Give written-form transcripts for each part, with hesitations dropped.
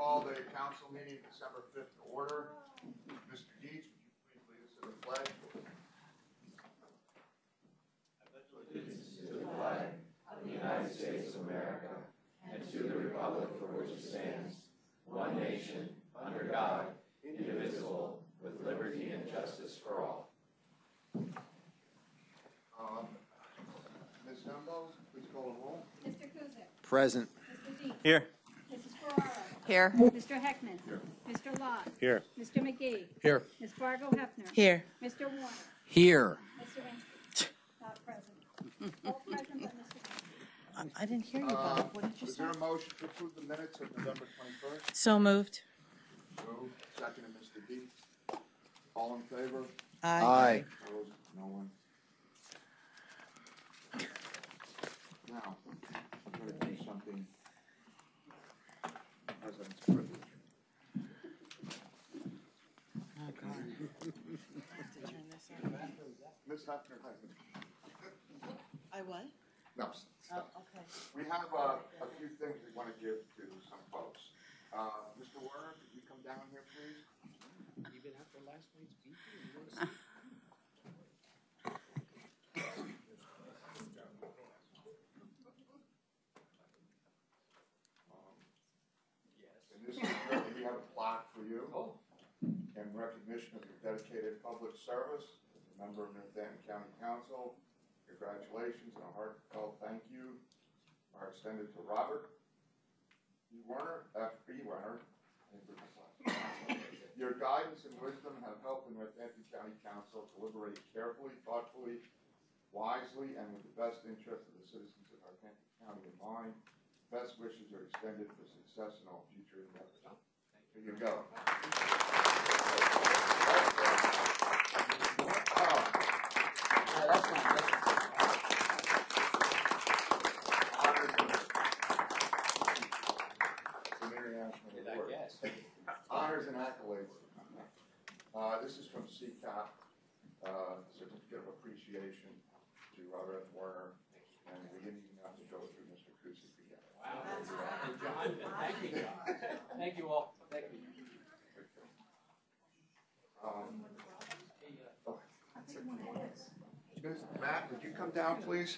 call the council meeting December 5th to order. Mr. Dietz, would you please lead us in the pledge? I pledge allegiance to the flag of the United States of America and to the republic for which it stands, one nation, under God, indivisible, with liberty and justice for all. Ms. Dumbo, please call the roll. Mr. Kuzic. Present. Mr. Dean. Here. Mrs. Ferraro. Here. Mr. Heckman. Here. Mr. Lott. Here. Mr. McGee. Here. Ms. Fargo Hefner. Here. Mr. Warner. Here. Mr. Winston. Not present. All present but Mr. I didn't hear you, Bob. What did you Is say? there a motion to approve the minutes of November 21st? So moved. Moved. Seconded, Mr. Dietz. All in favor? Aye. Opposed? No one. Now, I'm going to do something. President's privilege. Oh, God. I have to turn this on. Ms. Hefner has it. I what? No, Oh, stop. okay. We have a few things we want to give to some folks. Mr. Warner, could you come down here, please? Even after last night's beating, you want to see? And this is, we have a plaque for you in recognition of your dedicated public service as a member of North Danton County Council. Congratulations and a heartfelt thank you are extended to Robert E. Warner, F.B. Warner. Your guidance and wisdom have helped the North Danton County Council deliberate carefully, thoughtfully, wisely, and with the best interest of the citizens of North Danton County in mind. Best wishes are extended for success in all future endeavors. Here you go. Honors and accolades. This is from CCAP, Certificate of Appreciation to Robert F. Warner, and we didn't even have to go through Mr. Kuzic again. Wow. John, thank you, John. Thank you all. Thank you. Matt, would you come down, please?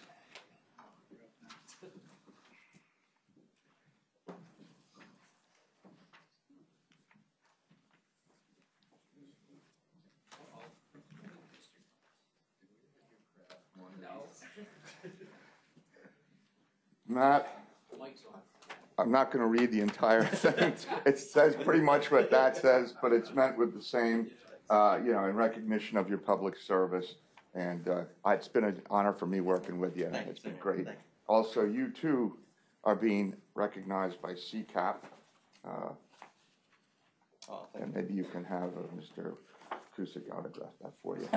Matt, I'm not going to read the entire thing. It says pretty much what that says, but it's meant with the same, in recognition of your public service. And it's been an honor for me working with you. It's been great. Also, you too are being recognized by CCAP. And maybe you can have Mr. Kuzic autograph that for you.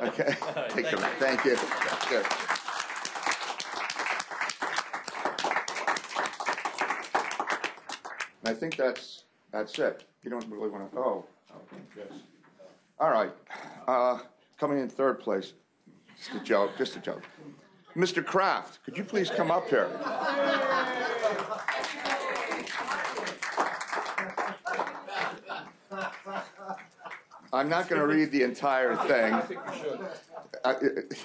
Okay. Take care. Thank you. Sure. I think that's it. You don't really want to. Oh, yes. All right. Coming in third place. Just a joke. Just a joke. Mr. Kraft, could you please come up here? I'm not going to read the entire thing. I think you should.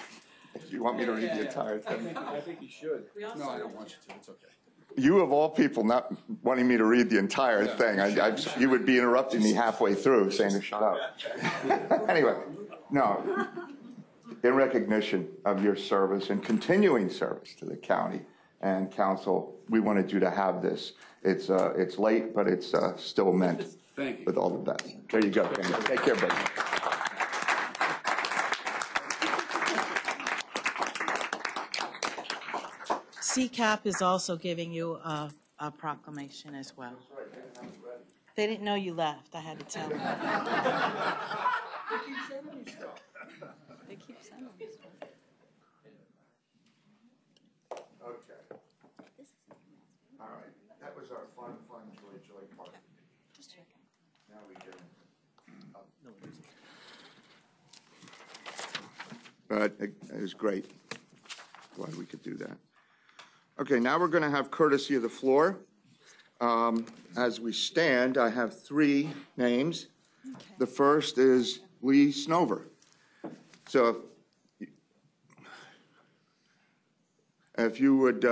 You want me to read the entire thing? I think you should. No, I don't want you to. It's okay. You, of all people, not wanting me to read the entire thing. You would be interrupting me halfway through, saying to shut up. Anyway, no. In recognition of your service and continuing service to the county and council, we wanted you to have this. It's late, but it's still meant with all the best. There you go. Take care, buddy. CCAP is also giving you a proclamation as well. They didn't know you left. I had to tell them. They keep sending me stuff. Okay. All right. That was our fun, joy part. Just checking. Now we get it was great. Glad we could do that. Okay, now we're going to have courtesy of the floor. As we stand, I have 3 names. The first is Lee Snover. So if you would,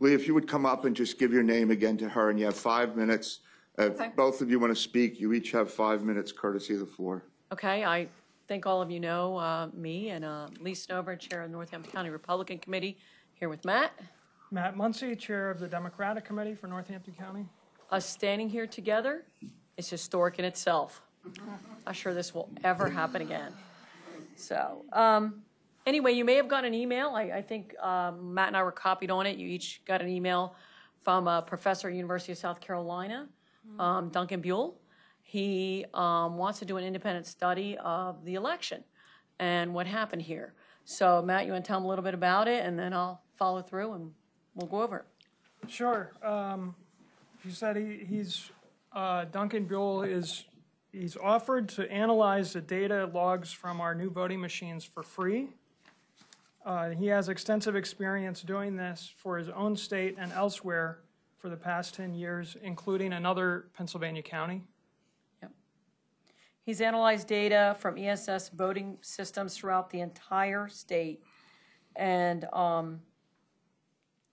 Lee, if you would come up and just give your name again to her, and you have 5 minutes. If both of you want to speak, you each have 5 minutes courtesy of the floor. Okay, I think all of you know me and Lee Snover, Chair of the Northampton County Republican Committee, here with Matt. Matt Muncy, Chair of the Democratic Committee for Northampton County. Us standing here together is historic in itself. Not sure this will ever happen again. So, anyway, you may have gotten an email. I think Matt and I were copied on it. You each got an email from a professor at University of South Carolina, Duncan Buell. He wants to do an independent study of the election and what happened here. So, Matt, you want to tell him a little bit about it, and then I'll follow through and we'll go over it. Sure. You said he's Duncan Buell he's offered to analyze the data logs from our new voting machines for free. He has extensive experience doing this for his own state and elsewhere for the past 10 years, including another Pennsylvania county. Yep. He's analyzed data from ESS voting systems throughout the entire state. And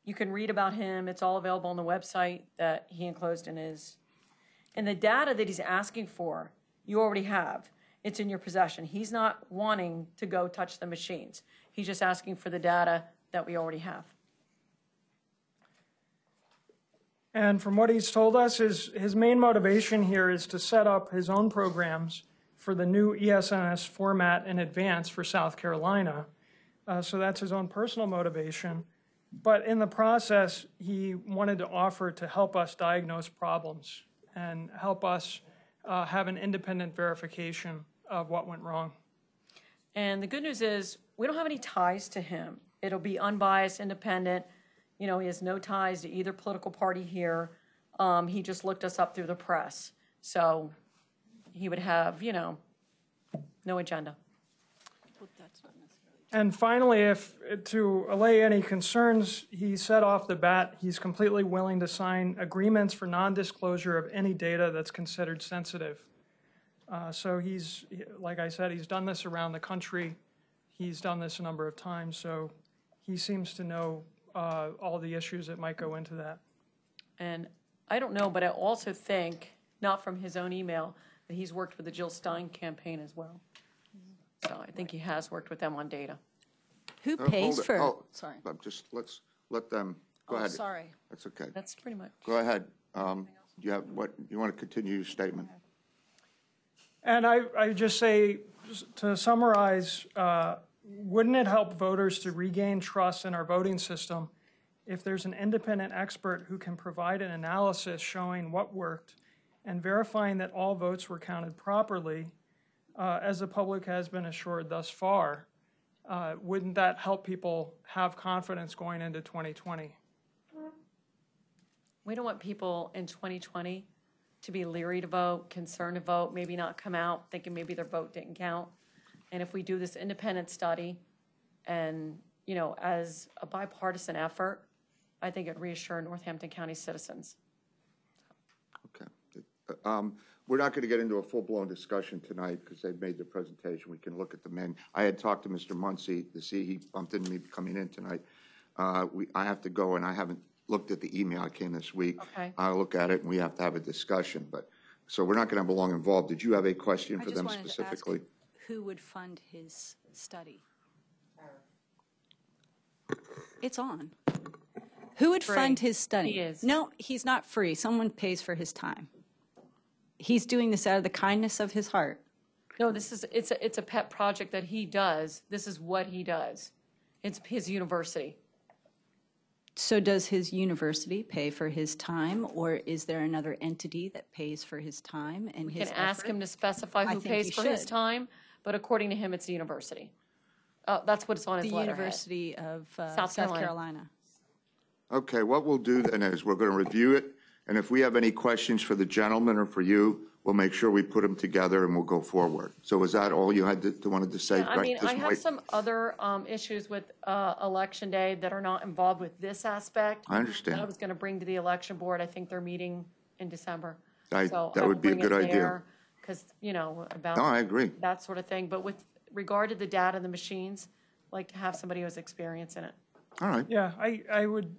you can read about him. It's all available on the website that he enclosed in his. And the data that he's asking for, you already have. It's in your possession. He's not wanting to go touch the machines. He's just asking for the data that we already have. And from what he's told us, his main motivation here is to set up his own programs for the new ESNS format in advance for South Carolina. So that's his own personal motivation. But in the process, he wanted to offer to help us diagnose problems and help us have an independent verification of what went wrong. And the good news is we don't have any ties to him. It'll be unbiased, independent. You know, he has no ties to either political party here. He just looked us up through the press. So he would have, you know, no agenda. And finally, to allay any concerns, he said off the bat he's completely willing to sign agreements for non-disclosure of any data that's considered sensitive. So he's, like I said, he's done this around the country. He's done this a number of times, so he seems to know all the issues that might go into that. And I don't know, but I also think, not from his own email, that he's worked with the Jill Stein campaign as well. So I think he has worked with them on data. Who pays for? Sorry. Just let's let them. Go ahead. Sorry. That's okay. That's pretty much. Go ahead. You have what you want to continue your statement? And I just say, to summarize, wouldn't it help voters to regain trust in our voting system if there's an independent expert who can provide an analysis showing what worked and verifying that all votes were counted properly, as the public has been assured thus far? Wouldn't that help people have confidence going into 2020? We don't want people in 2020 to be leery to vote, concerned to vote, maybe not come out thinking maybe their vote didn't count. And if we do this independent study and, you know, as a bipartisan effort, I think it'd reassure Northampton County citizens. Okay. We're not going to get into a full-blown discussion tonight because they've made their presentation. We can look at the men. I had talked to Mr. Muncy to see he bumped into me coming in tonight. I have to go, and I haven't looked at the email. I came this week. Okay. I'll look at it, and we have to have a discussion. But so we're not going to have a long involved. Did you have a question for them specifically? To ask who would fund his study? It's on. Who would fund his study? He is. No, he's not free. Someone pays for his time. He's doing this out of the kindness of his heart. No, it's a pet project that he does. This is what he does. It's his university. So does his university pay for his time, or is there another entity that pays for his time and his You can ask him to specify I who think pays you for his should. time, but according to him, it's the university. That's what it's on his The letterhead. University of South South Carolina. Carolina. Okay, what we'll do then is we're going to review it, and if we have any questions for the gentleman or for you, we'll make sure we put them together and we'll go forward. So was that all you had wanted to say? Yeah, I mean, this I have point? some other issues with Election Day that are not involved with this aspect. I understand. That I was going to bring to the election board. I think they're meeting in December. That would be a good idea. Because, you know, about No, I agree. that sort of thing. But with regard to the data and the machines, I'd like to have somebody who has experience in it. All right. Yeah, I would,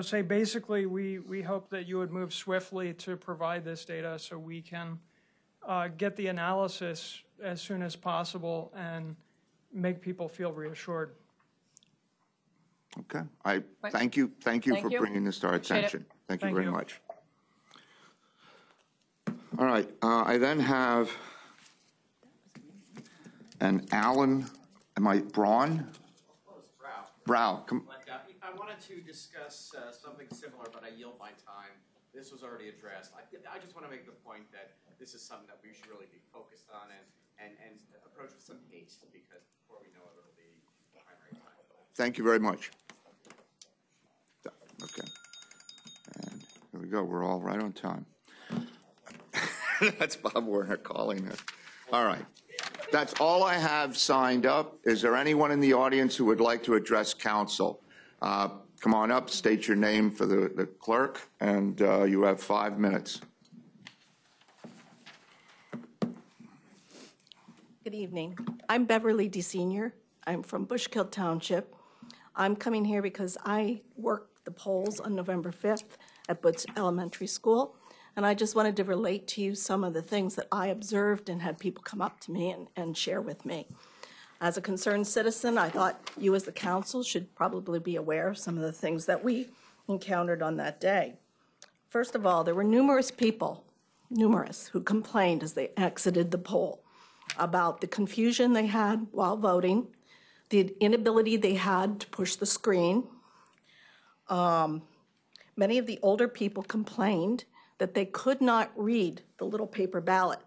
say basically, we hope that you would move swiftly to provide this data so we can get the analysis as soon as possible and make people feel reassured. Okay. Thank you Thank for you. bringing this to our Appreciate it. attention. Thank you Thank very you. much. All right. I then have an Alan, Braun? Brow. I wanted to discuss something similar, but I yield my time. This was already addressed. I just want to make the point that this is something that we should really be focused on and approach with some haste, because before we know it, it'll be primary time. Thank you very much. Okay. And here we go. We're all right on time. That's Bob Warner calling us. All right. That's all I have signed up. Is there anyone in the audience who would like to address council? Come on up, state your name for the clerk, and you have 5 minutes. Good evening. I'm Beverly D. Senior. I'm from Bushkill Township. I'm coming here because I worked the polls on November 5th at Butts Elementary School, and I just wanted to relate to you some of the things that I observed and had people come up to me and share with me. As a concerned citizen, I thought you as the council should probably be aware of some of the things that we encountered on that day. First of all, there were numerous people, who complained as they exited the poll about the confusion they had while voting, the inability they had to push the screen. Many of the older people complained that they could not read the little paper ballot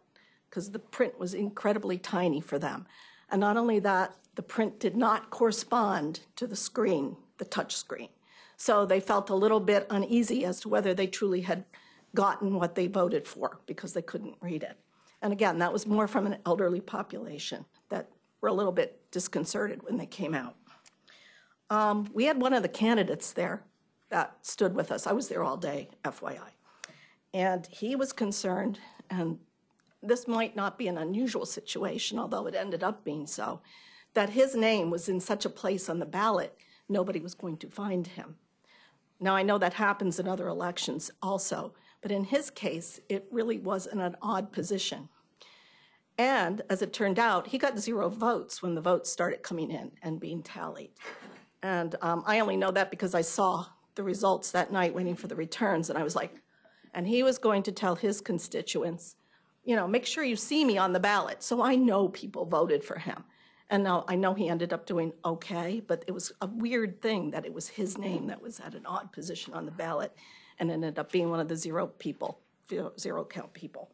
because the print was incredibly tiny for them. And not only that, the print did not correspond to the screen, the touch screen. So they felt a little bit uneasy as to whether they truly had gotten what they voted for because they couldn't read it. And again, that was more from an elderly population that were a little bit disconcerted when they came out. We had one of the candidates there that stood with us. I was there all day, FYI. And he was concerned, and this might not be an unusual situation, although it ended up being so, that his name was in such a place on the ballot, nobody was going to find him. Now, I know that happens in other elections also, but in his case, it really was in an odd position. And as it turned out, he got 0 votes when the votes started coming in and being tallied. And I only know that because I saw the results that night waiting for the returns, and I was like, and he was going to tell his constituents, make sure you see me on the ballot. So I know people voted for him. And now I know he ended up doing okay, but it was a weird thing that it was his name that was at an odd position on the ballot and ended up being one of the 0 count people.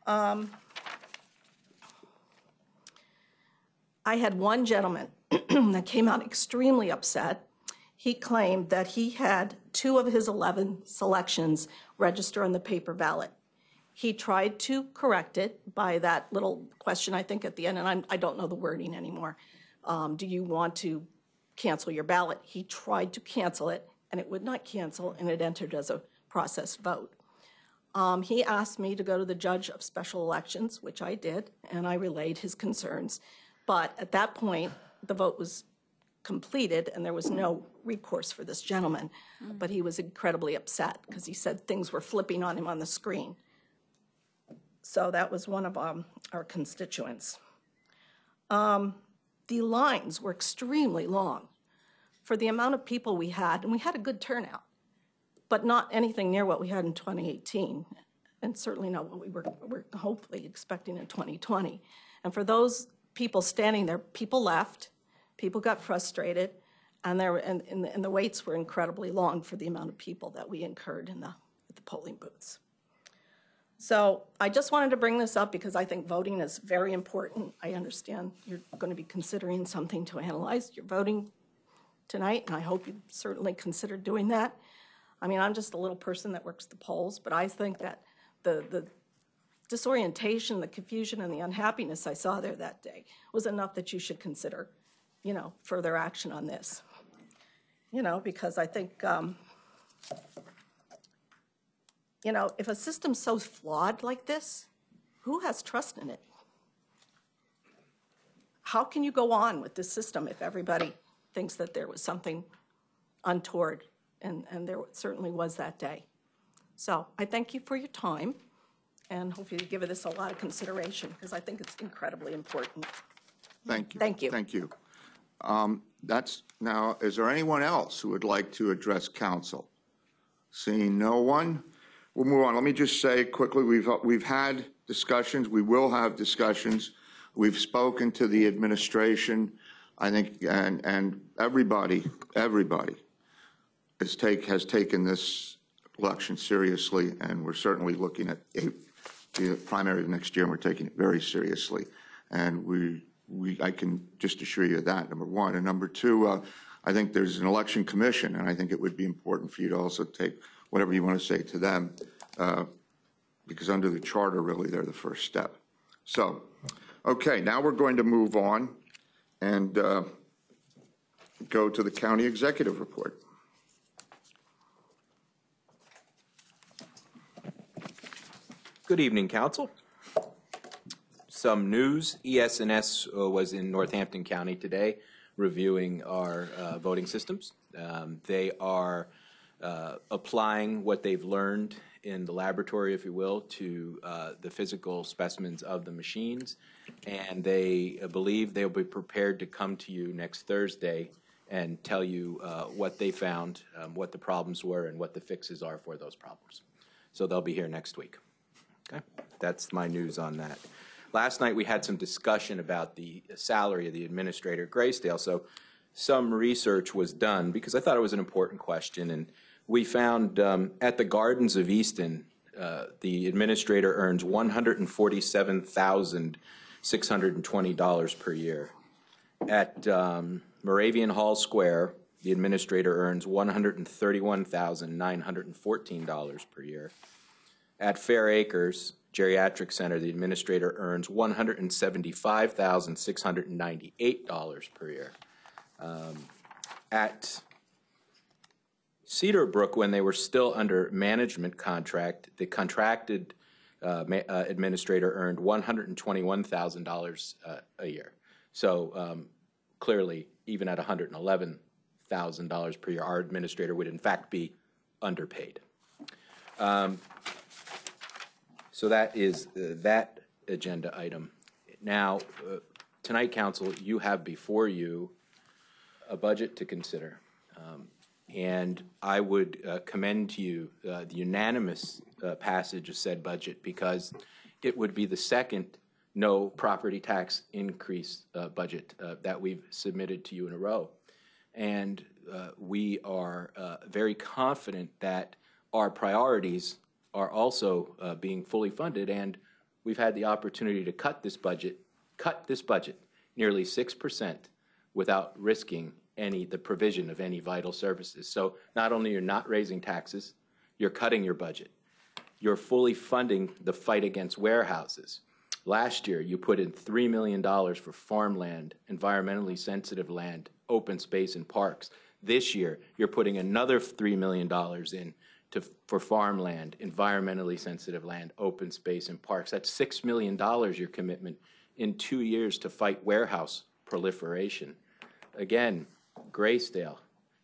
I had one gentleman that came out extremely upset. He claimed that he had 2 of his 11 selections register on the paper ballot. He tried to correct it by that little question, I think, at the end, and I don't know the wording anymore. Do you want to cancel your ballot? He tried to cancel it, and it would not cancel, and it entered as a process vote. He asked me to go to the judge of special elections, which I did, and I relayed his concerns. But at that point, the vote was completed, and there was no recourse for this gentleman. But he was incredibly upset because he said things were flipping on him on the screen. So that was one of our constituents. The lines were extremely long for the amount of people we had, and we had a good turnout, but not anything near what we had in 2018, and certainly not what we were hopefully expecting in 2020. And for those people standing there, people left, people got frustrated, and the waits were incredibly long for the amount of people that we incurred at the polling booths. So I just wanted to bring this up because I think voting is very important. I understand you're going to be considering something to analyze your voting tonight, and I hope you certainly consider doing that. I mean, I'm just a little person that works the polls, but I think that the disorientation, the confusion, and the unhappiness I saw there that day was enough that you should consider, further action on this. Because I think, if a system's so flawed like this, who has trust in it? How can you go on with this system if everybody thinks that there was something untoward? And there certainly was that day. So I thank you for your time, and hopefully you give this a lot of consideration, because I think it's incredibly important. Thank you. Thank you. Thank you. Now, is there anyone else who would like to address council? Seeing no one, we'll move on. Let me just say quickly, we've had discussions. We will have discussions. We've spoken to the administration, I think, and everybody has taken this election seriously, and we're certainly looking at the primary of next year, and we're taking it very seriously. And I can just assure you of that, number one. And number two, I think there's an election commission, and I think it would be important for you to also take whatever you want to say to them, because under the charter, really, they're the first step. So, okay, now we're going to move on and go to the county executive report. Good evening, Council. Some news. ES&S was in Northampton County today reviewing our voting systems. They are applying what they've learned in the laboratory, if you will, to the physical specimens of the machines, and they believe they'll be prepared to come to you next Thursday and tell you what they found, what the problems were, and what the fixes are for those problems. So they'll be here next week. Okay, that's my news on that. Last night we had some discussion about the salary of the administrator at Graysdale, so some research was done because I thought it was an important question, and we found at the Gardens of Easton, the administrator earns $147,620 per year. At Moravian Hall Square, the administrator earns $131,914 per year. At Fair Acres Geriatric Center, the administrator earns $175,698 per year. At Cedarbrook, when they were still under management contract, the contracted administrator earned $121,000 a year. So clearly, even at $111,000 per year, our administrator would in fact be underpaid. So that is that agenda item. Now, tonight, Council, you have before you a budget to consider. And I would commend to you the unanimous passage of said budget, because it would be the second no property tax increase budget that we've submitted to you in a row. And we are very confident that our priorities are also being fully funded, and we've had the opportunity to cut this budget nearly 6% without risking the provision of any vital services. So not only you're not raising taxes, you're cutting your budget. You're fully funding the fight against warehouses. Last year, you put in $3 million for farmland, environmentally sensitive land, open space, and parks. This year, you're putting another $3 million in for farmland, environmentally sensitive land, open space, and parks. That's $6 million, your commitment in 2 years to fight warehouse proliferation. Again, Graysdale,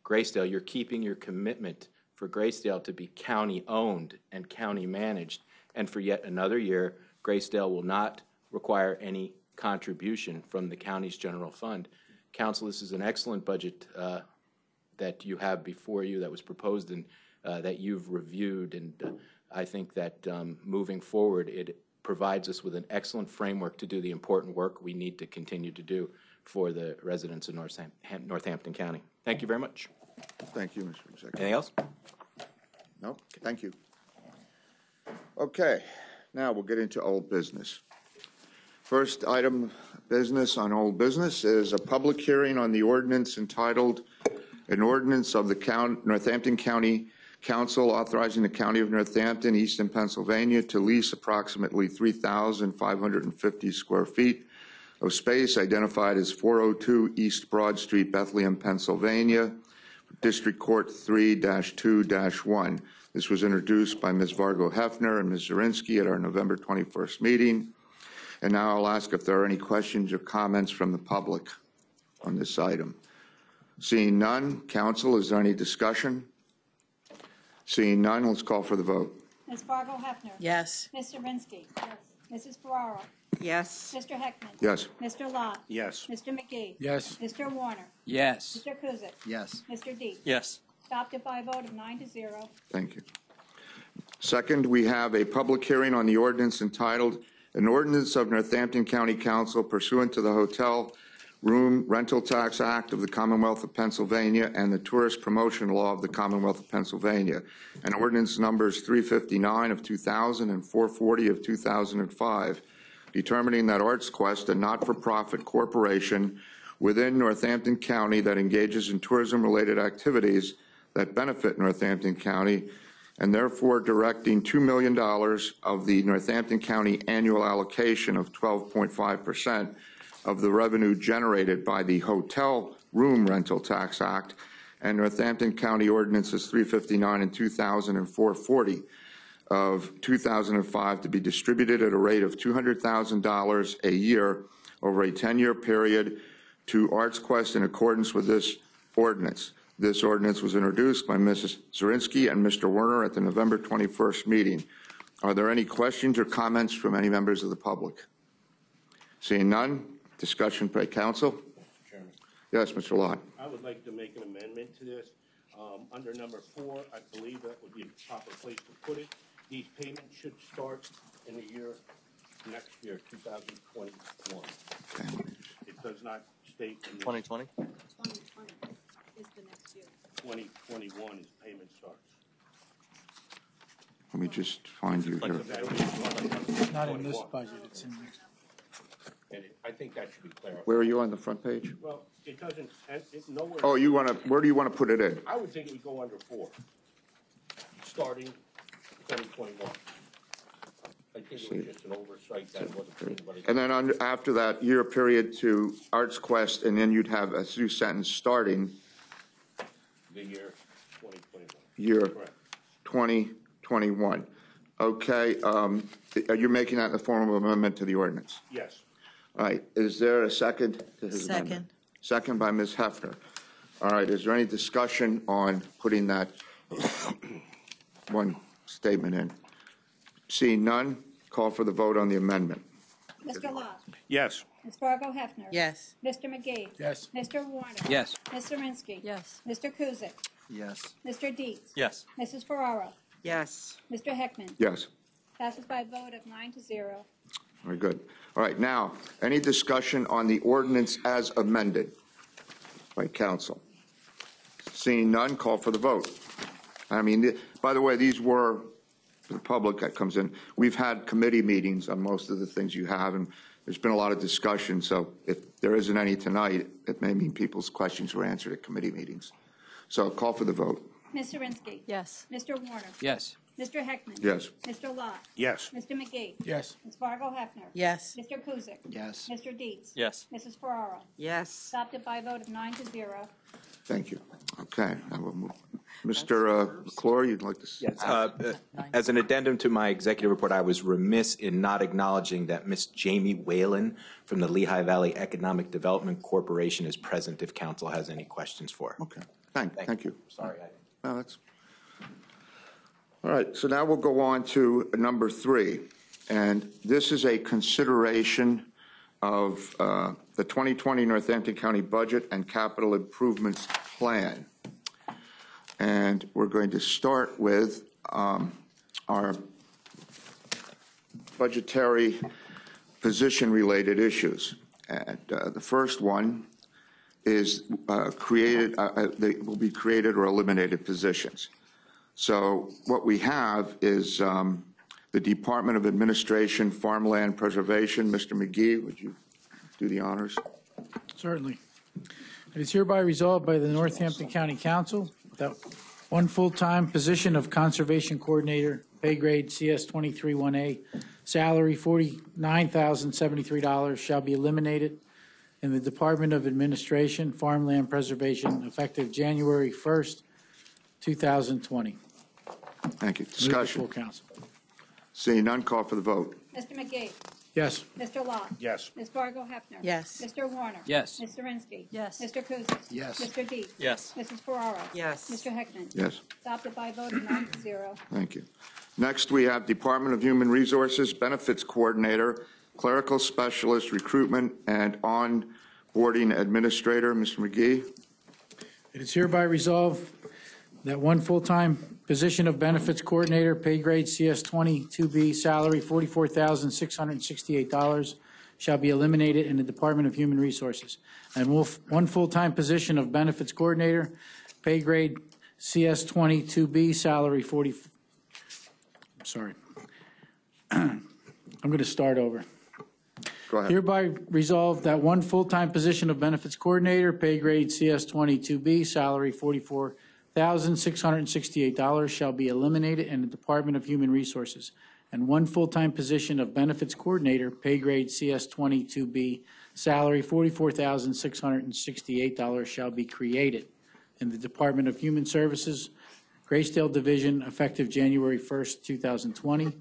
you're keeping your commitment for Graysdale to be county-owned and county-managed. And for yet another year, Graysdale will not require any contribution from the county's general fund. Council, this is an excellent budget that you have before you that was proposed and that you've reviewed, and I think that moving forward, it provides us with an excellent framework to do the important work we need to continue to do for the residents of Northampton County. Thank you very much. Thank you, Mr. Executive. Anything else? No, thank you. Okay, now we'll get into old business. First item of business on old business is a public hearing on the ordinance entitled An Ordinance of the Northampton County Council authorizing the County of Northampton, Eastern Pennsylvania, to lease approximately 3,550 square feet of space identified as 402 East Broad Street, Bethlehem, Pennsylvania, District Court 3-2-1. This was introduced by Ms. Vargo Hefner and Ms. Zirinsky at our November 21st meeting. And now I'll ask if there are any questions or comments from the public on this item. Seeing none, Council, is there any discussion? Seeing none, let's call for the vote. Ms. Fargo Hefner. Yes. Ms. Zirinsky. Yes. Mrs. Ferraro. Yes. Mr. Heckman. Yes. Mr. Lot. Yes. Mr. McGee. Yes. Mr. Warner. Yes. Mr. Kuzic. Yes. Mr. Dees. Yes. Adopted by a vote of 9-0. Thank you. Second, we have a public hearing on the ordinance entitled, An Ordinance of Northampton County Council pursuant to the Hotel Room Rental Tax Act of the Commonwealth of Pennsylvania and the Tourist Promotion Law of the Commonwealth of Pennsylvania, and ordinance numbers 359 of 2000 and 440 of 2005, determining that Arts Quest, a not-for-profit corporation within Northampton County that engages in tourism-related activities that benefit Northampton County, and therefore directing $2 million of the Northampton County annual allocation of 12.5% of the revenue generated by the Hotel Room Rental Tax Act and Northampton County Ordinances 359 and 2000 and 440 of 2005 to be distributed at a rate of $200,000 a year over a 10-year period to Arts Quest in accordance with this ordinance. This ordinance was introduced by Mrs. Zirinsky and Mr. Werner at the November 21st meeting. Are there any questions or comments from any members of the public? Seeing none, discussion by council. Mr. Chairman. Yes, Mr. Lott. I would like to make an amendment to this. Under number 4, I believe that would be the proper place to put it. These payments should start in the year, next year, 2021. Okay. It does not state in this. 2020? 2020 is the next year. 2021 is payment starts. Let me just find you here. Not in this budget, it's in next. And I think that should be clarified. Where are you on the front page? Well, it doesn't, it's nowhere. Oh, you want to, where do you want to put it in? I would think it would go under 4, starting 2021. I think it was just an oversight that wasn't put in, but it's And then after that year period to Arts Quest, and then you'd have a new sentence starting the year 2021. year Correct. 2021. Okay, are you making that in the form of amendment to the ordinance? Yes. All right, is there a second to his amendment? Second. Second by Ms. Hefner. All right, is there any discussion on putting that one statement in? Seeing none, call for the vote on the amendment. Mr. Lot. Yes. Ms. Fargo Hefner. Yes. Mr. McGee. Yes. Mr. Warner. Yes. Ms. Zirinsky. Yes. Mr. Kuzic. Yes. Mr. Dees. Yes. Mrs. Ferraro. Yes. Mr. Heckman. Yes. Passes by a vote of 9-0. Very good. All right, now, any discussion on the ordinance as amended by council? Seeing none, call for the vote. I mean, by the way, these were, for the public that comes in, we've had committee meetings on most of the things you have, and there's been a lot of discussion, so if there isn't any tonight, it may mean people's questions were answered at committee meetings. So call for the vote. Ms. Zirinsky. Yes. Mr. Warner. Yes. Mr. Heckman. Yes. Mr. Lot. Yes. Mr. McGee. Yes. Ms. Fargo Hefner. Yes. Mr. Kuzic. Yes. Mr. Dees. Yes. Mrs. Ferraro. Yes. Adopted by a vote of 9-0. Thank you. Okay, I will move. Mr. McClure, you'd like to say? Yes. As an addendum to my executive report, I was remiss in not acknowledging that Ms. Jamie Whalen from the Lehigh Valley Economic Development Corporation is present if council has any questions for her. Okay, thank you. Sorry. No, that's, all right, so now we'll go on to number 3. And this is a consideration of the 2020 Northampton County Budget and Capital Improvements Plan. And we're going to start with our budgetary position-related issues. And the first one is they will be created or eliminated positions. So what we have is the Department of Administration, Farmland Preservation. Mr. McGee, would you do the honors? Certainly. It is hereby resolved by the Northampton County Council that One full-time position of Conservation Coordinator, pay grade CS 23-1A, salary $49,073 shall be eliminated in the Department of Administration, Farmland Preservation, effective January 1st, 2020. Thank you. Move to Discussion. full council. Seeing none, call for the vote. Mr. McGee. Yes. Mr. Lot. Yes. Ms. Fargo Hefner. Yes. Mr. Warner. Yes. Ms. Zirinsky. Yes. Mr. Kuzic. Yes. Mr. Dees. Yes. Mrs. Ferraro. Yes. Mr. Heckman. Yes. Adopted by a vote of 9-0. Thank you. Next, we have Department of Human Resources, Benefits Coordinator, Clerical Specialist, Recruitment and Onboarding Administrator. Mr. McGee. It is hereby resolved that one full-time position of Benefits Coordinator, pay grade CS 22B, salary $44,668 shall be eliminated in the Department of Human Resources. And one full-time position of Benefits Coordinator, pay grade CS 22B, salary I'm going to start over. Go ahead. Hereby resolved that one full-time position of Benefits Coordinator, pay grade CS 22B, salary $44,668 shall be eliminated in the Department of Human Resources. And one full-time position of Benefits Coordinator, pay grade CS 22B, salary $44,668 shall be created in the Department of Human Services, Graysdale Division, effective January 1st, 2020.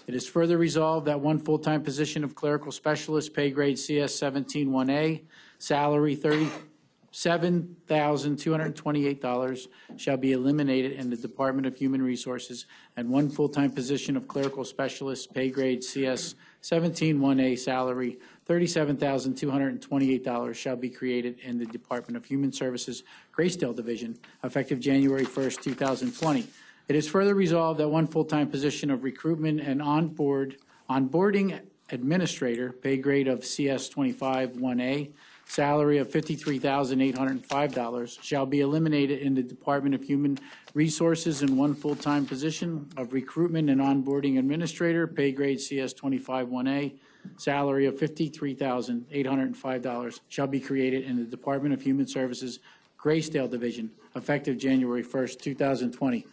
It is further resolved that one full-time position of Clerical Specialist, pay grade CS 17-1A, salary $37,228 shall be eliminated in the Department of Human Resources, and one full-time position of Clerical Specialist, pay grade CS 17-1A, salary $37,228 shall be created in the Department of Human Services, Graysdale Division, effective January 1st, 2020. It is further resolved that one full-time position of Recruitment and Onboarding Administrator, pay grade of CS 25-1A, salary of $53,805 shall be eliminated in the Department of Human Resources, and one full-time position of Recruitment and Onboarding Administrator, pay grade CS 25-1A, salary of $53,805 shall be created in the Department of Human Services, Graysdale Division, effective January 1st, 2020.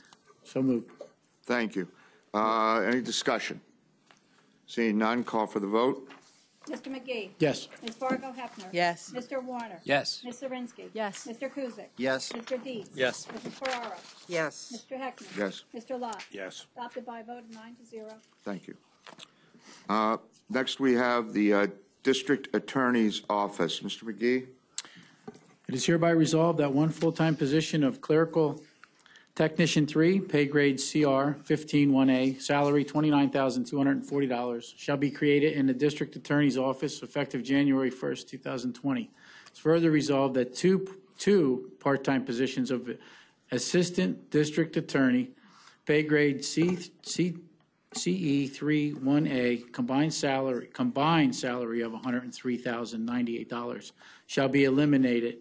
So moved. Thank you. Any discussion? Seeing none, call for the vote. Mr. McGee. Yes. Ms. Fargo Hefner. Yes. Mr. Warner. Yes. Ms. Zirinsky. Yes. Mr. Kuzic. Yes. Mr. Dees. Yes. Mrs. Ferraro. Yes. Mr. Heckman. Yes. Mr. Lot. Yes. Adopted by a vote of 9-0. Thank you. Next, we have the District Attorney's Office. Mr. McGee. It is hereby resolved that one full-time position of Clerical Technician 3, pay grade CR 15-1A, salary $29,240 shall be created in the District Attorney's Office effective January 1st, 2020. It's further resolved that two part-time positions of Assistant District Attorney, pay grade CE 3-1A, combined salary of $103,098 shall be eliminated,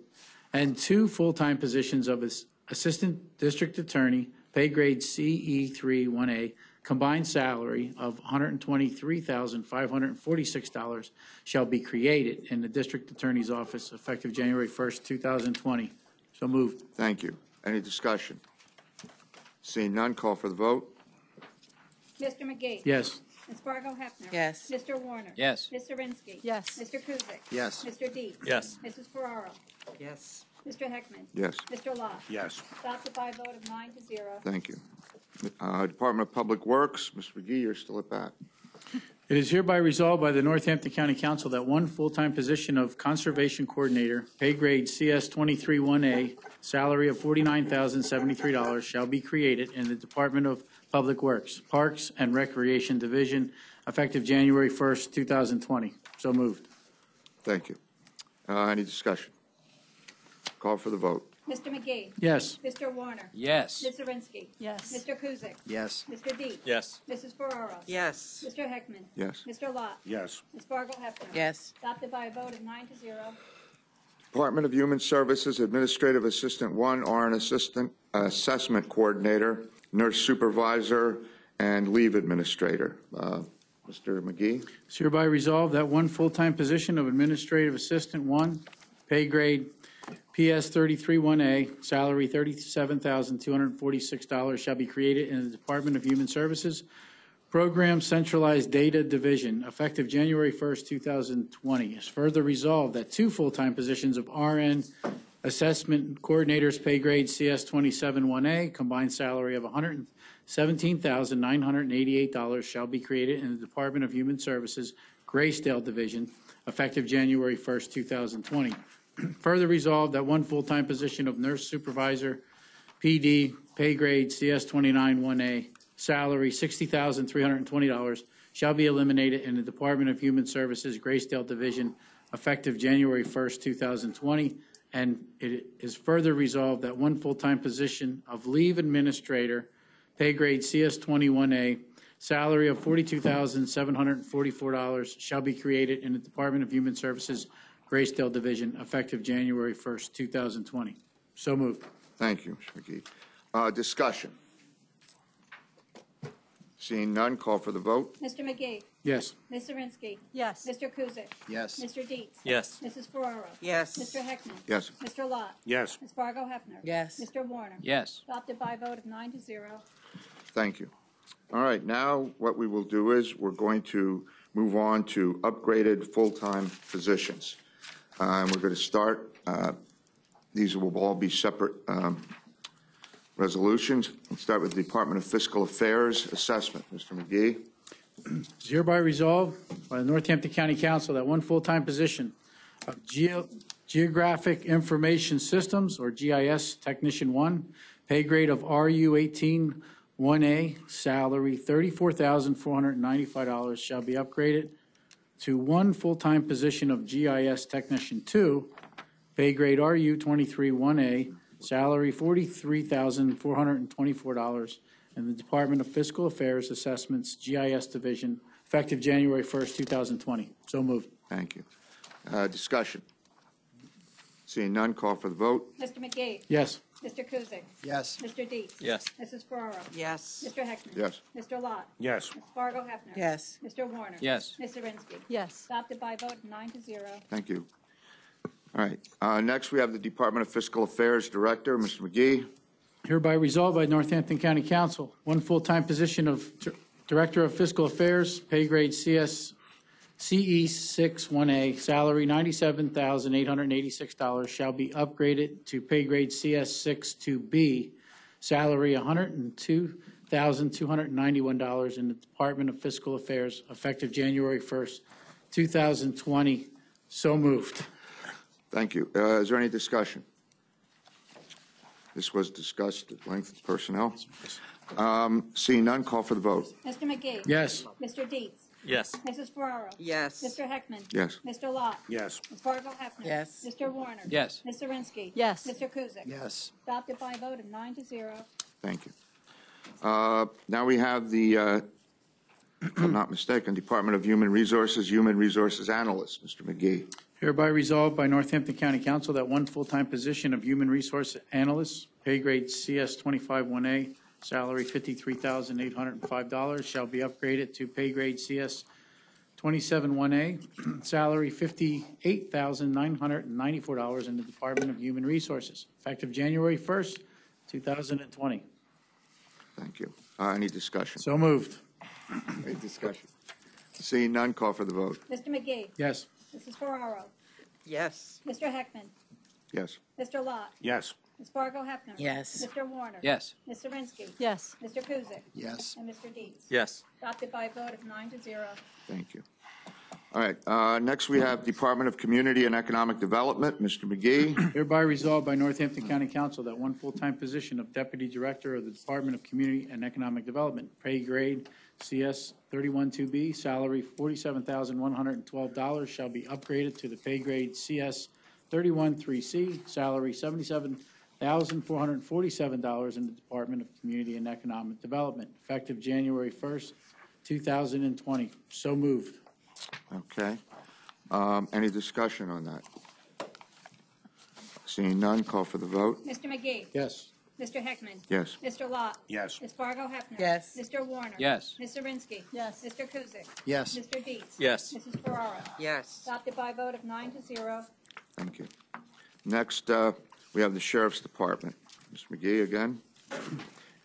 and two full-time positions of Assistant District Attorney, pay grade CE3-1A, combined salary of $123,546 shall be created in the District Attorney's Office effective January 1st, 2020. So moved. Thank you. Any discussion? Seeing none, call for the vote. Mr. McGee. Yes. Ms. Fargo Hefner. Yes. Mr. Warner. Yes. Ms. Zirinsky. Yes. Mr. Kuzic. Yes. Mr. Dees. Yes. Mrs. Ferraro. Yes. Mr. Heckman. Yes. Mr. Lot. Yes. Adopted by a vote of 9-0. Thank you. Department of Public Works. Mr. McGee, you're still at bat. It is hereby resolved by the Northampton County Council that one full-time position of Conservation Coordinator, pay grade CS 23-1A, salary of $49,073 shall be created in the Department of Public Works, Parks and Recreation Division, effective January 1st, 2020. So moved. Thank you. Any discussion? Call for the vote. Mr. McGee. Yes. Mr. Warner. Yes. Ms. Zirinsky. Yes. Mr. Kuzic. Yes. Mr. Dees. Yes. Mrs. Ferraro. Yes. Mr. Heckman. Yes. Mr. Lot. Yes. Ms. Fargo Hefner. Yes. Adopted by a vote of 9-0. Department of Human Services, Administrative Assistant 1, RN Assistant Assessment Coordinator, Nurse Supervisor, and Leave Administrator. Mr. McGee. It's hereby resolved that one full-time position of Administrative Assistant 1, pay grade PS 331A, salary $37,246 shall be created in the Department of Human Services Program Centralized Data Division, effective January 1st, 2020. It's further resolved that 2 full-time positions of RN Assessment Coordinators, pay grade CS 27-1A, combined salary of $117,988 shall be created in the Department of Human Services Graysdale Division, effective January 1st, 2020. Further resolved that 1 full-time position of Nurse Supervisor, PD, pay grade CS 29-1A, salary $60,320 shall be eliminated in the Department of Human Services Graysdale Division, effective January 1st, 2020. And it is further resolved that 1 full-time position of Leave Administrator, pay grade CS 21A, salary of $42,744 shall be created in the Department of Human Services Graysdale Division, effective January 1st, 2020. So moved. Thank you, Mr. McGee. Discussion. Seeing none, call for the vote. Mr. McGee. Yes. Ms. Zirinsky. Yes. Mr. Kuzic. Yes. Mr. Dietz. Yes. Mrs. Ferraro. Yes. Mr. Heckman. Yes. Mr. Lott. Yes. Ms. Fargo Hefner. Yes. Mr. Warner. Yes. Adopted by a vote of 9-0. Thank you. All right, now what we will do is we're going to move on to upgraded full-time positions. And we're going to start, these will all be separate resolutions. Let's start with the Department of Fiscal Affairs Assessment. Mr. McGee. It's hereby resolved by the Northampton County Council that 1 full-time position of Geographic Information Systems, or GIS Technician 1, pay grade of RU 18-1A, salary $34,495 shall be upgraded to 1 full-time position of GIS Technician 2, pay grade RU 23-1A, salary $43,424 in the Department of Fiscal Affairs Assessments GIS Division, effective January 1st, 2020. So moved. Thank you. Discussion. Seeing none, call for the vote. Mr. McGee. Yes. Mr. Kuzic. Yes. Mr. Dietz. Yes. Mrs. Ferraro. Yes. Mr. Heckman. Yes. Mr. Lott. Yes. Ms. Fargo Hefner. Yes. Mr. Warner. Yes. Ms. Zirinsky. Yes. Adopted by a vote of 9-0. Thank you. All right. Next, we have the Department of Fiscal Affairs Director, Mr. McGee. Hereby resolved by Northampton County Council, 1 full-time position of Director of Fiscal Affairs, pay grade CE 6-1A, salary $97,886 shall be upgraded to pay grade CS 6-2B, salary $102,291 in the Department of Fiscal Affairs, effective January 1st, 2020. So moved. Thank you. Is there any discussion? This was discussed at length with personnel. Seeing none, call for the vote. Mr. McGee. Yes. Mr. Dietz. Yes. Mrs. Ferraro. Yes. Mr. Heckman. Yes. Mr. Lott. Yes. Ms. Fargo Hefner. Yes. Mr. Warner. Yes. Ms. Zirinsky. Yes. Mr. Kuzic. Yes. Adopted by a vote of 9-0. Thank you. Now we have the, if I'm not mistaken, Department of Human Resources Analyst, Mr. McGee. Hereby resolved by Northampton County Council that 1 full-time position of Human Resource Analyst, pay grade CS 25-1A, salary $53,805 shall be upgraded to pay grade CS 27-1A, salary $58,994 in the Department of Human Resources, effective January 1st, 2020. Thank you. Any discussion? So moved. Any discussion? Seeing none, call for the vote. Mr. McGee. Yes. Mrs. Ferraro. Yes. Mr. Heckman. Yes. Mr. Lott. Yes. Ms. Fargo Hefner. Yes. Mr. Warner. Yes. Ms. Zirinsky. Yes. Mr. Kuzic. Yes. And Mr. Dietz. Yes. Adopted by a vote of 9-0. Thank you. All right. Next, we have Department of Community and Economic Development, Mr. McGee. Hereby resolved by Northampton County Council that 1 full-time position of Deputy Director of the Department of Community and Economic Development, pay grade CS 31-2B, salary $47,112 shall be upgraded to the pay grade CS 31-3C, salary $77,447 in the Department of Community and Economic Development, effective January 1st, 2020. So moved. Okay. Any discussion on that? Seeing none, call for the vote. Mr. McGee. Yes. Mr. Heckman. Yes. Mr. Lott. Yes. Ms. Fargo Hefner. Yes. Mr. Warner. Yes. Ms. Zirinsky. Yes. Mr. Kuzic. Yes. Mr. Dietz. Yes. Mrs. Ferraro. Yes. Adopted by a vote of 9-0. Thank you. Next, we have the Sheriff's Department. Mr. McGee again.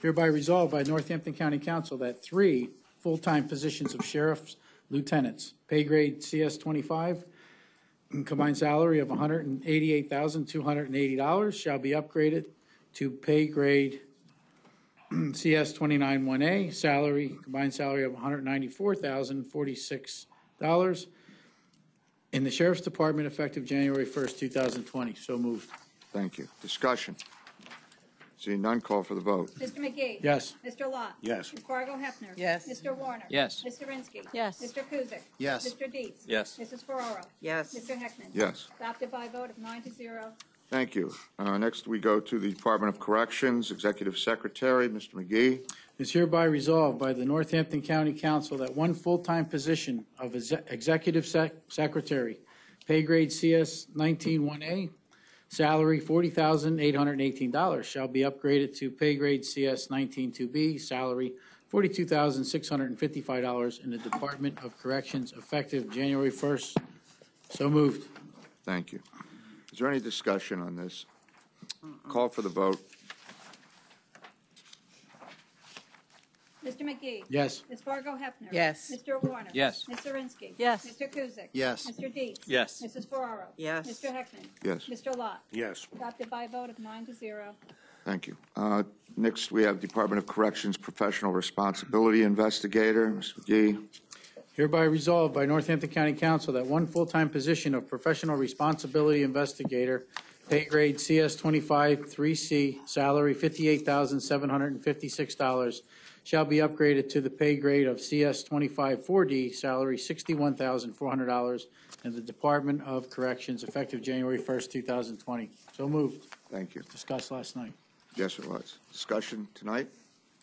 Hereby resolved by Northampton County Council that 3 full-time positions of sheriff's lieutenants, pay grade CS 25, combined salary of $188,280 shall be upgraded to pay grade CS 29 1A, combined salary of $194,046 in the Sheriff's Department effective January 1st, 2020. So moved. Thank you. Discussion. Seeing none, call for the vote. Mr. McGee. Yes. Mr. Lot. Yes. Ms. Fargo Hefner. Yes. Mr. Warner. Yes. Mr. Rinsky. Yes. Mr. Kuzic. Yes. Mr. Dietz. Yes. Mrs. Ferraro. Yes. Mr. Heckman. Yes. Adopted by a vote of 9-0. Thank you. Next, we go to the Department of Corrections, Executive Secretary, Mr. McGee. It is hereby resolved by the Northampton County Council that 1 full-time position of Executive Secretary, pay grade CS 19 1A, salary $40,818 shall be upgraded to pay grade CS 19 2B, salary $42,655 in the Department of Corrections effective January 1st. So moved. Thank you. Is there any discussion on this? Call for the vote. Mr. McGee. Yes. Ms. Fargo Hefner. Yes. Mr. Warner. Yes. Mr. Rinsky. Yes. Mr. Kuzic. Yes. Mr. Dietz. Yes. Mrs. Ferraro. Yes. Mr. Heckman. Yes. Mr. Lot. Yes. Adopted by a vote of 9-0. Thank you. Next, we have Department of Corrections Professional Responsibility Investigator, Mr. McGee. Hereby resolved by Northampton County Council that 1 full-time position of Professional Responsibility Investigator, pay grade CS 25 3C, salary $58,756 shall be upgraded to the pay grade of CS 25 4D, salary $61,400 in the Department of Corrections effective January 1st, 2020. So moved. Thank you. Discussed last night. Yes, it was. Discussion tonight?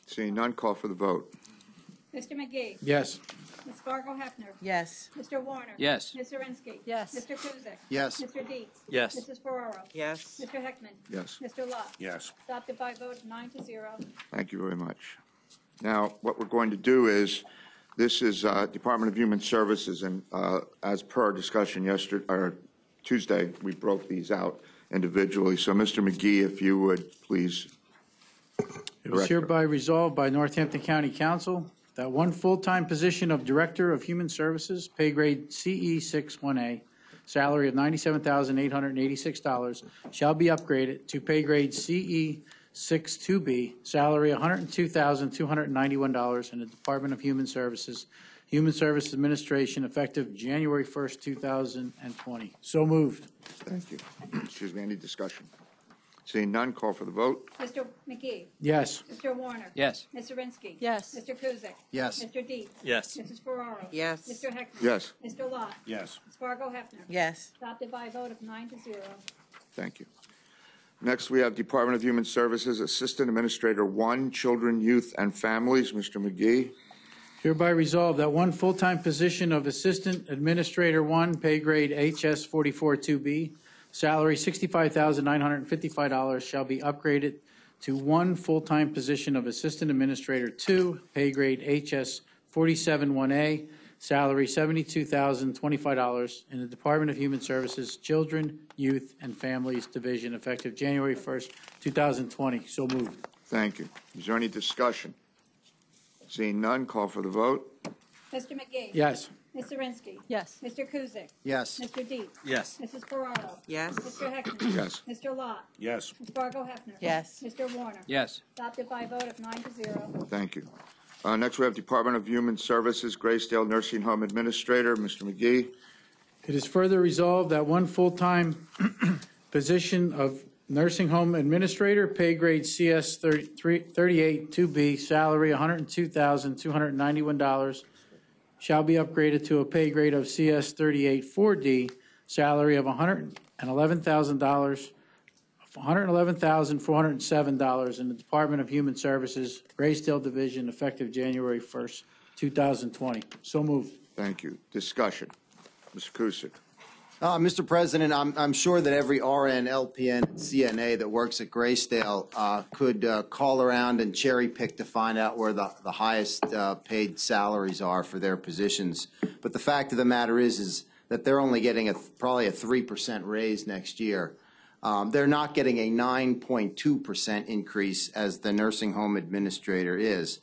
Seeing none, call for the vote. Mr. McGee. Yes. Ms. Fargo Hefner. Yes. Mr. Warner. Yes. Mr. Rinsky. Yes. Mr. Kuzic. Yes. Mr. Dietz. Yes. Mrs. Ferraro. Yes. Mr. Heckman. Yes. Mr. Lot. Yes. Adopted by a vote of 9-0. Thank you very much. Now, what we're going to do is, this is Department of Human Services, and as per our discussion yesterday, or Tuesday, we broke these out individually. So, Mr. McGee, if you would please. It is hereby resolved by Northampton County Council that 1 full-time position of Director of Human Services, pay grade CE 61A, salary of $97,886 shall be upgraded to pay grade CE 62B, salary $102,291 in the Department of Human Services, Human Services Administration effective January 1st, 2020. So moved. Thank you. Excuse me, any discussion? Seeing none, call for the vote. Mr. McGee. Yes. Mr. Warner. Yes. Mr. Rinsky. Yes. Mr. Kuzic. Yes. Mr. Dietz. Yes. Mrs. Ferraro. Yes. Mr. Heckman. Yes. Mr. Lot. Yes. Ms. Fargo Hefner. Yes. Adopted by a vote of 9-0. Thank you. Next, we have Department of Human Services Assistant Administrator 1, Children, Youth, and Families, Mr. McGee. Hereby resolved that 1 full-time position of Assistant Administrator 1, pay grade HS 44-2B, salary $65,955 shall be upgraded to 1 full-time position of Assistant Administrator 2, pay grade HS 47-1A, salary $72,025 in the Department of Human Services, Children, Youth, and Families Division effective January 1st, 2020. So moved. Thank you. Is there any discussion? Seeing none, call for the vote. Mr. McGee. Yes. Mr. Rinsky. Yes. Mr. Kuzic. Yes. Mr. Dietz. Yes. Mrs. Ferraro. Yes. Mr. Heckman. Yes. Mr. Lot. Yes. Ms. Fargo Hefner. Yes. Mr. Warner. Yes. Adopted by a vote of 9-0. Thank you. Next, we have Department of Human Services, Graysdale Nursing Home Administrator, Mr. McGee. It is further resolved that 1 full-time position of Nursing Home Administrator, pay grade CS 38 2B, salary $102,291 shall be upgraded to a pay grade of CS 38 4D, salary of $111,407 in the Department of Human Services, Graysdale Division, effective January 1st, 2020. So moved. Thank you. Discussion. Mr. Kusick. Mr. President, I'm sure that every RN, LPN, and CNA that works at Graysdale could call around and cherry pick to find out where the highest paid salaries are for their positions. But the fact of the matter is that they're only getting probably a 3% raise next year. They're not getting a 9.2% increase as the nursing home administrator is.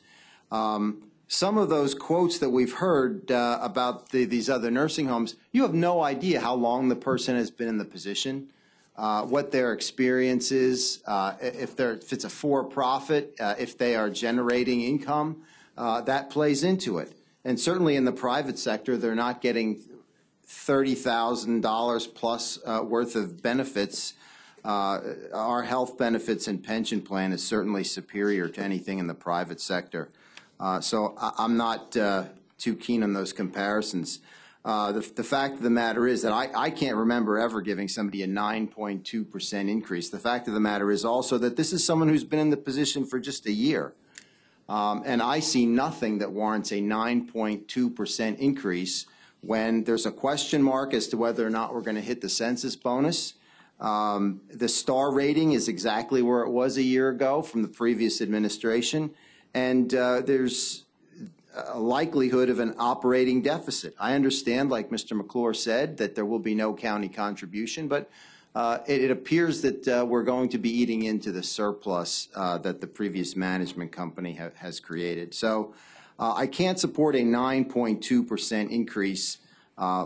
Some of those quotes that we've heard about these other nursing homes, you have no idea how long the person has been in the position, what their experience is, if it's a for-profit, if they are generating income, that plays into it. And certainly in the private sector, they're not getting $30,000 plus worth of benefits. Our health benefits and pension plan is certainly superior to anything in the private sector. So I'm not too keen on those comparisons. The fact of the matter is that I can't remember ever giving somebody a 9.2% increase. The fact of the matter is also that this is someone who's been in the position for just a year. And I see nothing that warrants a 9.2% increase when there's a question mark as to whether or not we're going to hit the census bonus. The star rating is exactly where it was a year ago from the previous administration. And there's a likelihood of an operating deficit. I understand, like Mr. McClure said, that there will be no county contribution, but it appears that we're going to be eating into the surplus that the previous management company has created. So I can't support a 9.2% increase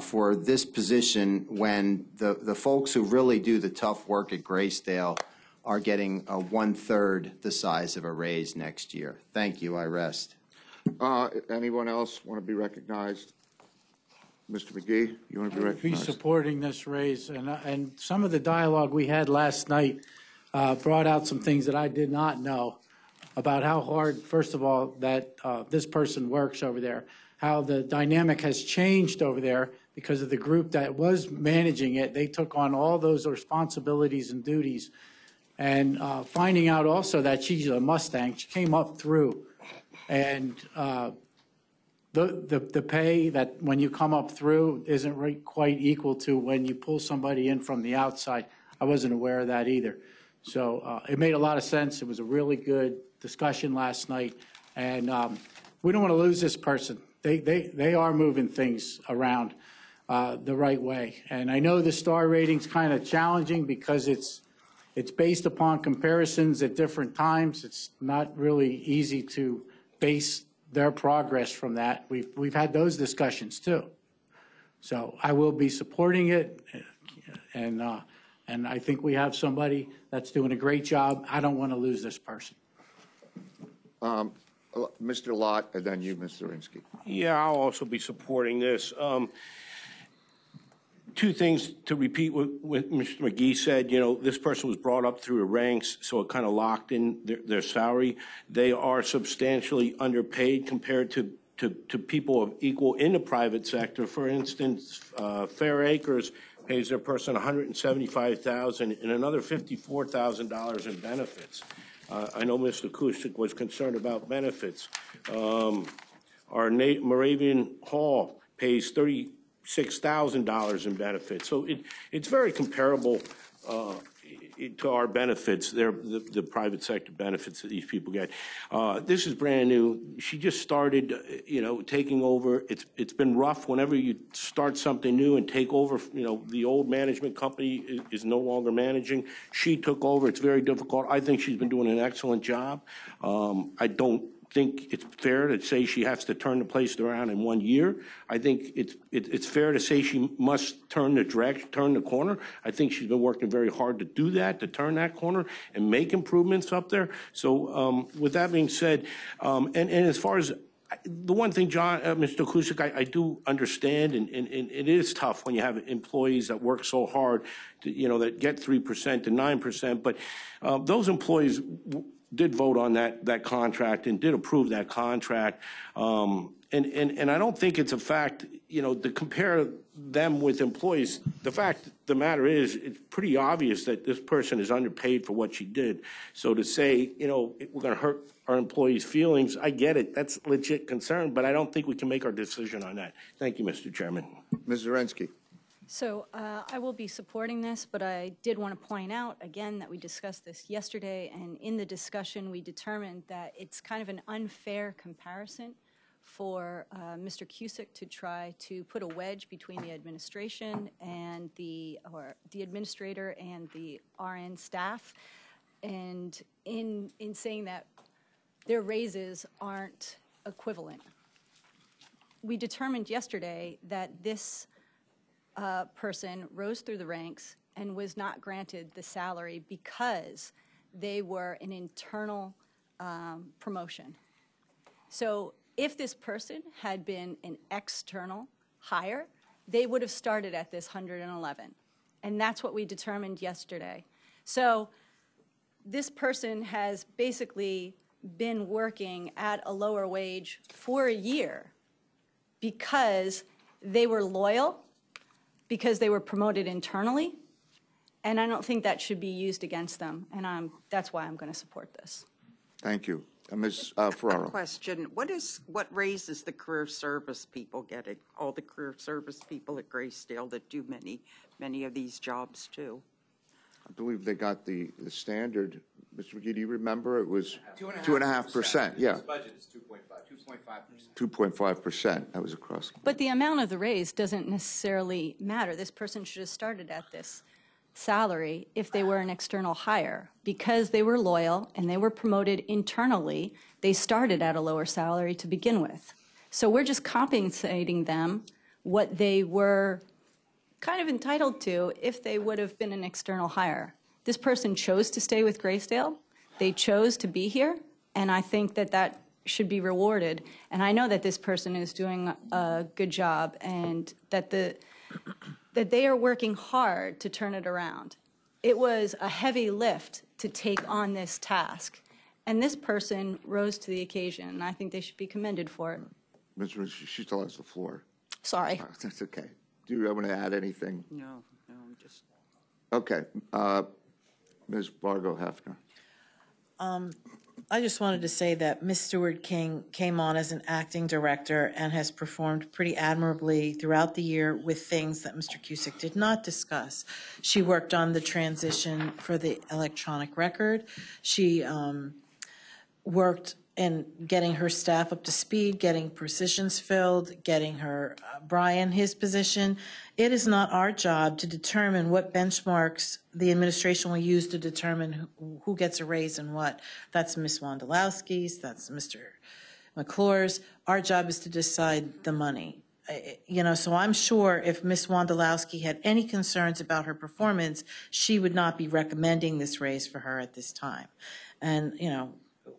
for this position when the folks who really do the tough work at Graysdale are getting 1/3 the size of a raise next year. Thank you. I rest. Anyone else want to be recognized? Mr. McGee, you want to be recognized? Be supporting this raise, and some of the dialogue we had last night brought out some things that I did not know about how hard, first of all, that this person works over there, how the dynamic has changed over there because of the group that was managing it. They took on all those responsibilities and duties, and finding out also that she's a Mustang, she came up through, and the pay that when you come up through isn't quite equal to when you pull somebody in from the outside. I wasn't aware of that either. So it made a lot of sense. It was a really good discussion last night, and we don't want to lose this person. They are moving things around the right way. And I know the star rating's kind of challenging because it's based upon comparisons at different times. It's not really easy to base their progress from that. We've had those discussions too. So I will be supporting it, and I think we have somebody that's doing a great job. I don't want to lose this person. Mr. Lott, and then you, Ms. Zirinsky. Yeah, I'll also be supporting this. Two things to repeat what Mr. McGee said. You know, this person was brought up through the ranks, so it kind of locked in their salary. They are substantially underpaid compared to people of equal in the private sector. For instance, Fair Acres pays their person $175,000 and another $54,000 in benefits. I know Mr. Kusick was concerned about benefits. Our Moravian Hall pays $36,000 in benefits. So it's very comparable to our benefits, the private sector benefits that these people get. This is brand new. She just started, taking over. It's been rough whenever you start something new and take over. The old management company is no longer managing. She took over. It's very difficult. I think she's been doing an excellent job. I don't think it's fair to say she has to turn the place around in 1 year. I think it's fair to say she must turn the corner. I think she's been working very hard to do that, to turn that corner and make improvements up there. So with that being said, and as far as the one thing, John, Mr. Kusick, I do understand, and it is tough when you have employees that work so hard, that get 3% to 9%, but those employees did vote on that contract and did approve that contract. And I don't think it's a fact, to compare them with employees. The fact of the matter is, it's pretty obvious that this person is underpaid for what she did. So to say, we're going to hurt our employees' feelings, I get it. That's legit concern, but I don't think we can make our decision on that. Thank you, Mr. Chairman. Ms. Zirinsky. So I will be supporting this, but I did want to point out, again, that we discussed this yesterday, and in the discussion we determined that it's kind of an unfair comparison for Mr. Cusick to try to put a wedge between the administration and the administrator and the RN staff, and in saying that their raises aren't equivalent. We determined yesterday that this person rose through the ranks and was not granted the salary because they were an internal promotion. So if this person had been an external hire, they would have started at this 111. And that's what we determined yesterday. So this person has basically been working at a lower wage for a year because they were loyal, because they were promoted internally, and I don't think that should be used against them, and that's why I'm going to support this. Thank you. Ms. Ferraro. Question, what raise is the career service people getting? All the career service people at Graysdale that do many of these jobs too? I believe they got the standard. Mr. McGee, do you remember? It was 2.5%. Yeah. This budget is 2.5%. 2.5%. That was across. But the amount of the raise doesn't necessarily matter. This person should have started at this salary if they were an external hire. Because they were loyal and they were promoted internally, they started at a lower salary to begin with. So we're just compensating them what they were kind of entitled to if they would have been an external hire. This person chose to stay with Graysdale. They chose to be here, and I think that that should be rewarded. And I know that this person is doing a good job, and that they are working hard to turn it around. It was a heavy lift to take on this task, and this person rose to the occasion, and I think they should be commended for it. Ms. She still has the floor. Sorry. That's okay. Do you want to add anything? No, I'm just. Okay. Ms. Vargo Hefner. I just wanted to say that Ms. Stewart King came on as an acting director and has performed pretty admirably throughout the year with things that Mr. Cusick did not discuss. She worked on the transition for the electronic record. She worked in getting her staff up to speed, getting positions filled, getting her Brian his position. It is not our job to determine what benchmarks the administration will use to determine who gets a raise and what. That's Ms. Wondolowski's, that's Mr. McClure's. Our job is to decide the money. So I'm sure if Ms. Wondolowski had any concerns about her performance, she would not be recommending this raise for her at this time. And,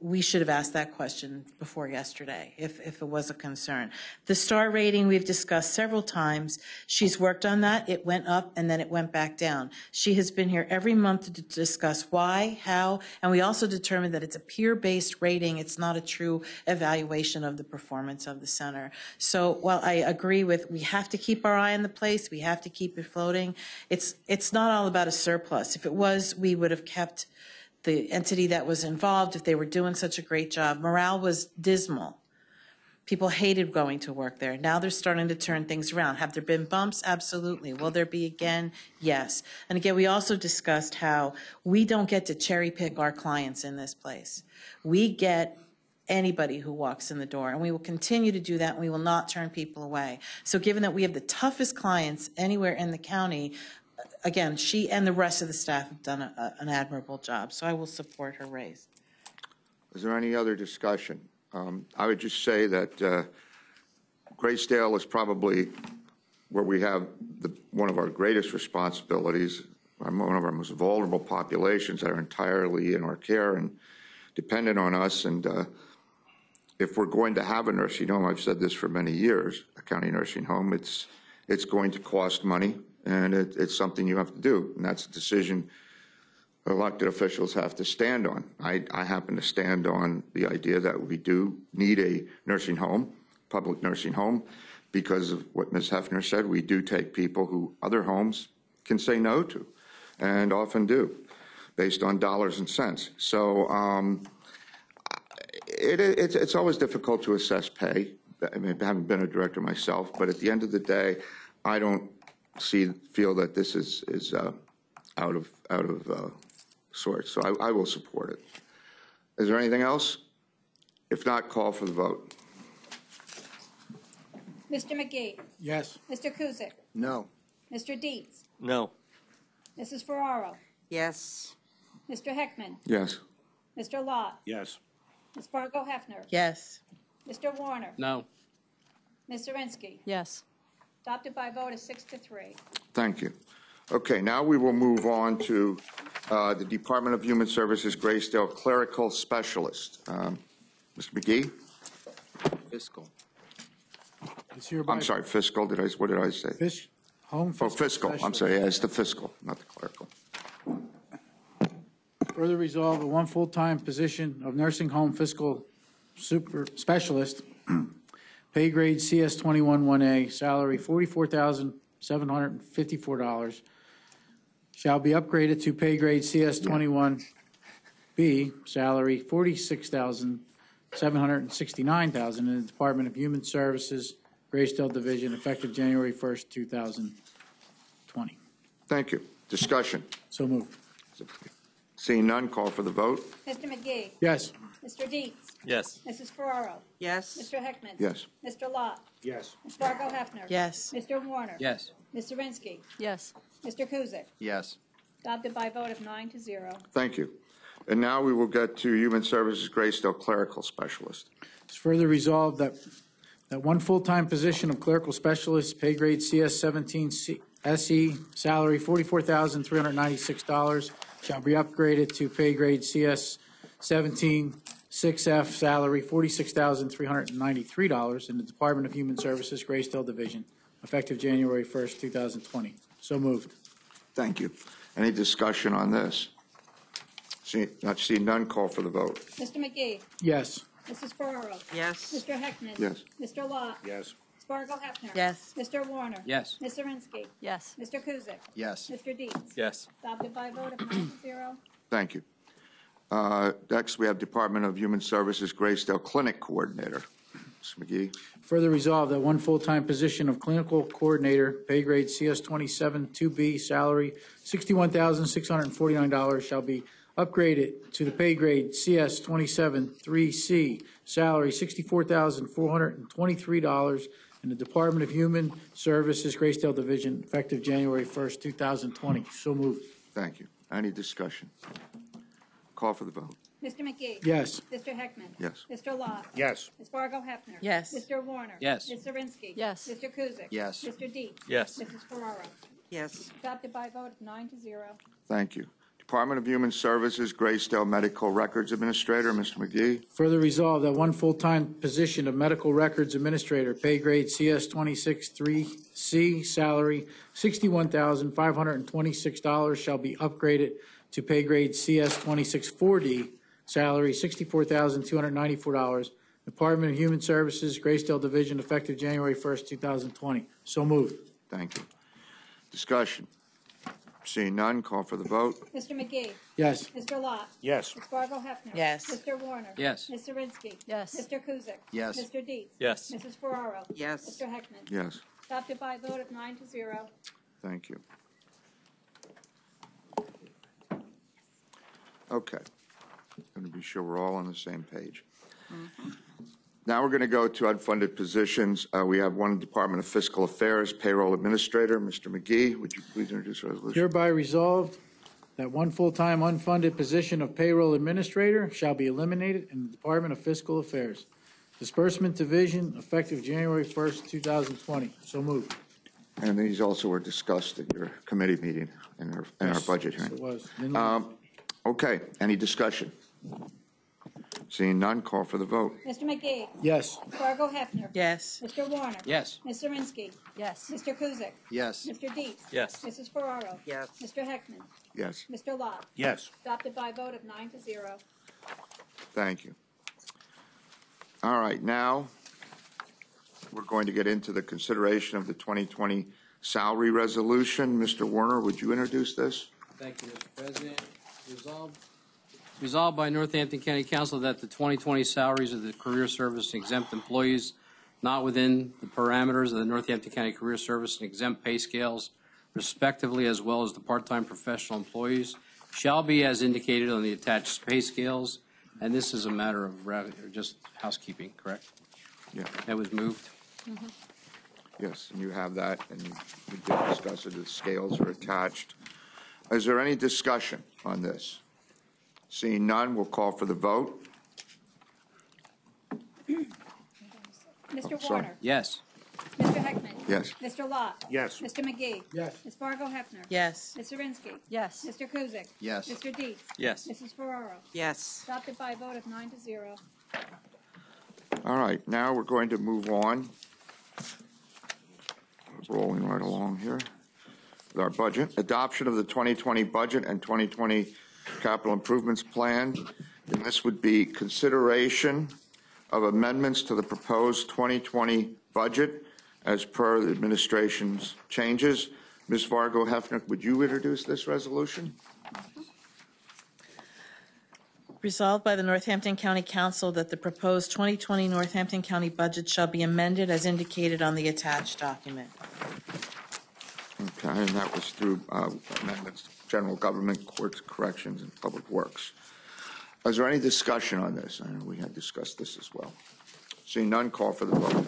we should have asked that question before yesterday if it was a concern. The star rating we've discussed several times. She's worked on that. It went up and then it went back down. She has been here every month to discuss why, how, and we also determined that it's a peer-based rating. It's not a true evaluation of the performance of the center. So while I agree with we have to keep our eye on the place, we have to keep it floating, it's not all about a surplus. If it was, we would have kept the entity that was involved if they were doing such a great job. Morale was dismal. People hated going to work there. Now they're starting to turn things around. Have there been bumps? Absolutely. Will there be again? Yes. And again, we also discussed how we don't get to cherry pick our clients in this place. We get anybody who walks in the door, and we will continue to do that, and we will not turn people away. So given that we have the toughest clients anywhere in the county, again, she and the rest of the staff have done an admirable job, so I will support her raise. Is there any other discussion? I would just say that Graysdale is probably where we have one of our greatest responsibilities, one of our most vulnerable populations that are entirely in our care and dependent on us. And if we're going to have a nursing home, I've said this for many years, a county nursing home, it's going to cost money. And it's something you have to do, and that's a decision elected officials have to stand on. I happen to stand on the idea that we do need a nursing home, public nursing home, because of what Ms. Hefner said. We do take people who other homes can say no to, and often do, based on dollars and cents. So it's always difficult to assess pay. I mean, I haven't been a director myself, but at the end of the day, I don't feel that this is out of sorts. So I will support it. Is there anything else? If not, call for the vote. Mr. McGee, Yes. Mr. Kuzic, No. Mr. Dietz, No. Mrs. Ferraro, Yes. Mr. Heckman, Yes. Mr. Lott, Yes. Ms. Fargo Hefner, Yes. Mr. Warner, No. Ms. Zirinsky. Yes. Adopted by a vote of 6-3. Thank you. Okay, now we will move on to the Department of Human Services Graysdale Clerical Specialist. Mr. McGee? Fiscal. It's hereby. I'm sorry, fiscal, what did I say? Home Oh, fiscal fiscal, I'm specialist. sorry, yeah, it's the fiscal, not the clerical. Further resolve that one full-time position of nursing home fiscal super specialist, pay grade CS 21-1A, salary $44,754, shall be upgraded to pay grade CS 21B, salary $46,769,000 in the Department of Human Services, Graysdale Division, effective January 1st, 2020. Thank you. Discussion. So moved. Seeing none, call for the vote. Mr. McGee, Yes. Mr. Dietz, Yes. Mrs. Ferraro, Yes. Mr. Heckman. Yes. Mr. Lott, Yes. Ms. Fargo Hefner. Yes. Mr. Warner. Yes. Ms. Zirinsky. Yes. Mr. Kuzic. Yes. Adopted by a vote of 9-0. Thank you. And now we will get to Human Services Graysdale Clerical Specialist. It's further resolved that one full-time position of clerical specialist, pay grade CS 17 SE, salary $44,396, shall be upgraded to pay grade CS 17 6F, salary $46,393 in the Department of Human Services, Graysdale Division, effective January 1st, 2020. So moved. Thank you. Any discussion on this? Seeing none, call for the vote. Mr. McGee, Yes. Mrs. Ferraro, Yes. Mr. Heckman. Yes. Mr. Lott, Yes. Ms. Fargo Hefner. Yes. Mr. Warner. Yes. Ms. Zirinsky. Yes. Mr. Kuzic. Yes. Mr. Dietz. Yes. Adopted by a vote of 9-0. Thank you. Next, we have Department of Human Services Graysdale Clinic Coordinator. Mr. McGee. Further resolved that one full-time position of clinical coordinator, pay grade CS 27 2B, salary $61,649, shall be upgraded to the pay grade CS 27 3C, salary $64,423 in the Department of Human Services, Graysdale Division, effective January 1st, 2020. So moved. Thank you. Any discussion? Call for the vote. Mr. McGee. Yes. Mr. Heckman. Yes. Mr. Lott. Yes. Ms. Fargo Hefner. Yes. Mr. Warner. Yes. Ms. Zirinsky. Yes. Mr. Kuzic. Yes. Mr. Dietz. Yes. Mrs. Ferraro. Yes. Adopted by a vote of 9-0. Thank you. Department of Human Services Graysdale Medical Records Administrator, Mr. McGee. Further resolved that one full-time position of medical records administrator, pay grade CS 26 3C, salary $61,526, shall be upgraded to pay grade CS 26 4D, salary $64,294. Department of Human Services, Graysdale Division, effective January 1st, 2020. So moved. Thank you. Discussion. Seeing none, call for the vote. Mr. McGee. Yes. Mr. Lott. Yes. Ms. Fargo Hefner. Yes. Mr. Warner. Yes. Ms. Zirinsky. Yes. Mr. Kuzic. Yes. Mr. Dietz. Yes. Mrs. Ferraro. Yes. Mr. Heckman. Yes. Adopted by a vote of 9-0. Thank you. Okay. Going to be sure we're all on the same page. Now we're going to go to unfunded positions. We have one Department of Fiscal Affairs, Payroll Administrator. Mr. McGee, would you please introduce the resolution? Hereby resolved that one full-time unfunded position of payroll administrator shall be eliminated in the Department of Fiscal Affairs. Disbursement Division, effective January 1st, 2020. So moved. And these also were discussed at your committee meeting in our budget Yes, hearing. it was. Okay, any discussion? Seeing none, call for the vote. Mr. McGee. Yes. Ms. Fargo Hefner. Yes. Mr. Warner. Yes. Ms. Zirinsky. Yes. Mr. Kuzic. Yes. Mr. Dietz. Yes. Mrs. Ferraro. Yes. Mr. Heckman. Yes, Mr. Lott. Yes. Adopted by a vote of 9-0. thank you. All right, now we're going to get into the consideration of the 2020 salary resolution. Mr. Warner, would you introduce this? Thank you, Mr. President. Resolved by Northampton County Council that the 2020 salaries of the career service and exempt employees not within the parameters of the Northampton County Career Service and exempt pay scales, respectively, as well as the part-time professional employees, shall be as indicated on the attached pay scales. And this is a matter of just housekeeping, correct? Yeah. That was moved. Yes, and you have that, and we did discuss it, the scales are attached. Is there any discussion on this? Seeing none, we'll call for the vote. Mr. sorry. Warner. Yes. Mr. Heckman. Yes. Mr. Lott. Yes. Mr. McGee. Yes. Ms. Fargo Hefner. Yes. Ms. Zirinsky. Yes. Mr. Kuzic. Yes. Mr. Dietz. Yes. Mrs. Ferraro. Yes. Adopted by a vote of 9-0. All right, now we're going to move on. Rolling right along here with our budget. Adoption of the 2020 budget and 2020 capital improvements plan. And this would be consideration of amendments to the proposed 2020 budget as per the administration's changes. Ms. Fargo Hefner, would you introduce this resolution? Resolved by the Northampton County Council that the proposed 2020 Northampton County budget shall be amended as indicated on the attached document. Okay, and that was through amendments to general government, courts, corrections, and public works. Is there any discussion on this? I know we had discussed this as well. Seeing none, call for the vote.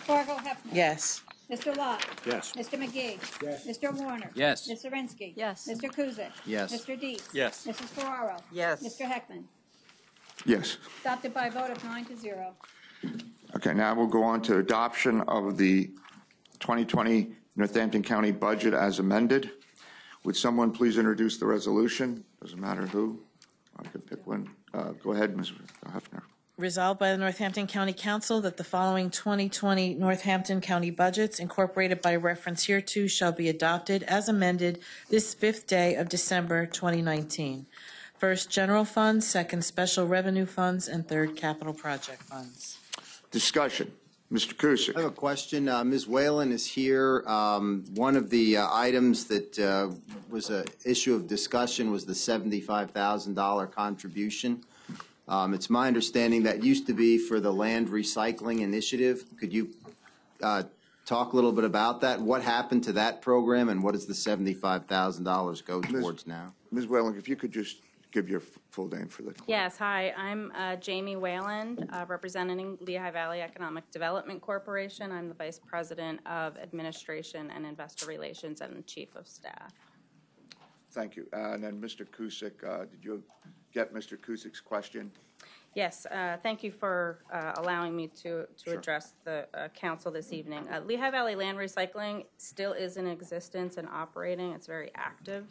Fargo Hefner. Yes. Mr. Lott. Yes. Mr. McGee. Yes. Mr. Warner. Yes. Ms. Zirinsky. Yes. Mr. Kuzic. Yes. Mr. Dietz. Yes. Mrs. Ferraro. Yes. Mr. Heckman. Yes. Adopted by a vote of 9-0. Okay, now we'll go on to adoption of the 2020 Northampton County budget as amended. Would someone please introduce the resolution? Doesn't matter who. I could pick one. Go ahead, Ms. Hefner. Resolved by the Northampton County Council that the following 2020 Northampton County budgets incorporated by reference hereto shall be adopted as amended this 5th day of December 2019. First, general funds, second, special revenue funds, and third, capital project funds. Discussion. Mr. Kusick. I have a question. Ms. Whalen is here. One of the items that was an issue of discussion was the $75,000 contribution. It's my understanding that used to be for the land recycling initiative. Could you talk a little bit about that? What happened to that program, and what does the $75,000 go towards now? Ms. Whalen, if you could just give your full name for the. Yes, hi, I'm Jamie Wayland, representing Lehigh Valley Economic Development Corporation. I'm the Vice President of Administration and Investor Relations and Chief of Staff. Thank you. And then Mr. Kusick, did you get Mr. Kusick's question? Yes, thank you for allowing me to address the council this evening. Lehigh Valley Land Recycling still is in existence and operating. It's very active.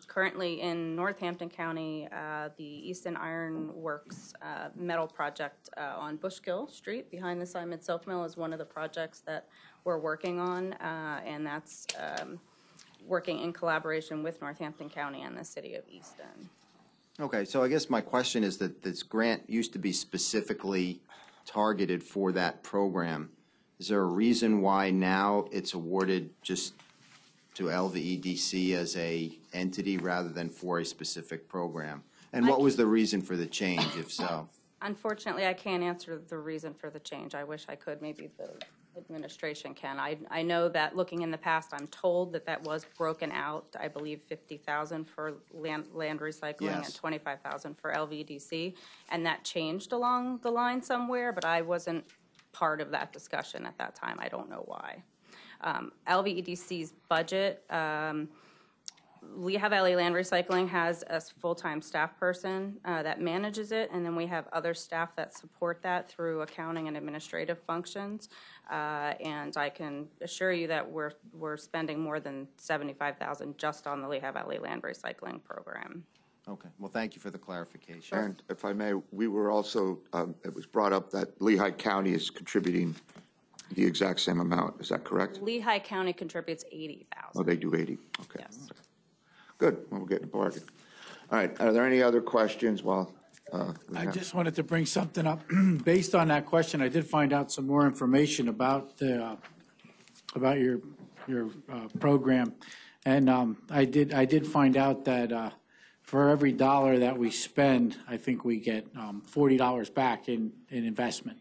Currently in Northampton County, the Easton Iron Works metal project on Bushkill Street behind the Simon Silk Mill is one of the projects that we're working on, and that's working in collaboration with Northampton County and the city of Easton. Okay, so I guess my question is that this grant used to be specifically targeted for that program. Is there a reason why now it's awarded just to LVEDC as a entity rather than for a specific program? And what was the reason for the change, if so? Unfortunately, I can't answer the reason for the change. I wish I could. Maybe the administration can. I know that looking in the past, I'm told that that was broken out. I believe $50,000 for land recycling, yes, and $25,000 for LVDC, and that changed along the line somewhere. But I wasn't part of that discussion at that time. I don't know why. LVEDC's budget. Lehigh Valley Land Recycling has a full-time staff person that manages it, and then we have other staff that support that through accounting and administrative functions. And I can assure you that we're spending more than $75,000 just on the Lehigh Valley Land Recycling program. Okay. Well, thank you for the clarification. And if I may, we were also, it was brought up that Lehigh County is contributing the exact same amount. Is that correct? Lehigh County contributes $80,000. Oh, they do 80. Okay. Yes. Good. Well, we're getting a bargain. All right. Are there any other questions? I just wanted to bring something up. Based on that question, I did find out some more information about the about your program, and I did find out that for every dollar that we spend, I think we get $40 back in investment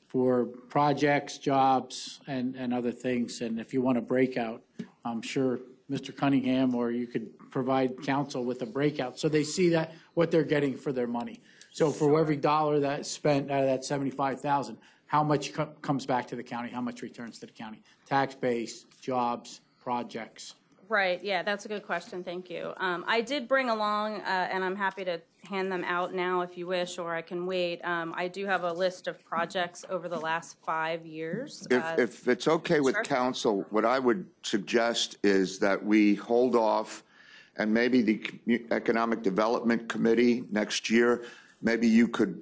for projects, jobs, and other things. And if you want a breakout, I'm sure Mr. Cunningham, or you could provide council with a breakout so they see that what they're getting for their money. So for every dollar that's spent out of that $75,000, how much comes back to the county, how much returns to the county? Tax base, jobs, projects. Right, yeah, that's a good question, thank you. I did bring along, and I'm happy to hand them out now if you wish, or I can wait. I do have a list of projects over the last 5 years. If it's okay with Sure. council, what I would suggest is that we hold off, and maybe the Economic Development Committee next year, maybe you could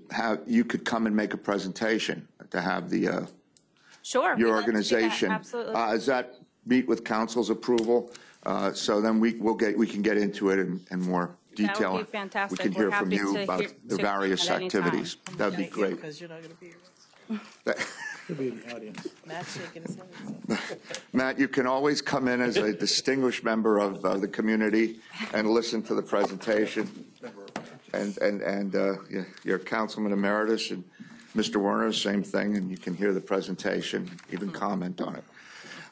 come and make a presentation to have the Sure. your we'd love to do that, organization. Absolutely. Does that meet with council's approval? So then we can get into it in more detail. That would be fantastic. We can We're hear from happy you to about hear- the to various at any time. activities. That'd be great. Because you're not going to be here. Could be in the audience. Matt's shaking his head. Matt, you can always come in as a distinguished member of the community and listen to the presentation. And your councilman emeritus and Mr. Werner, same thing, and you can hear the presentation, even comment on it.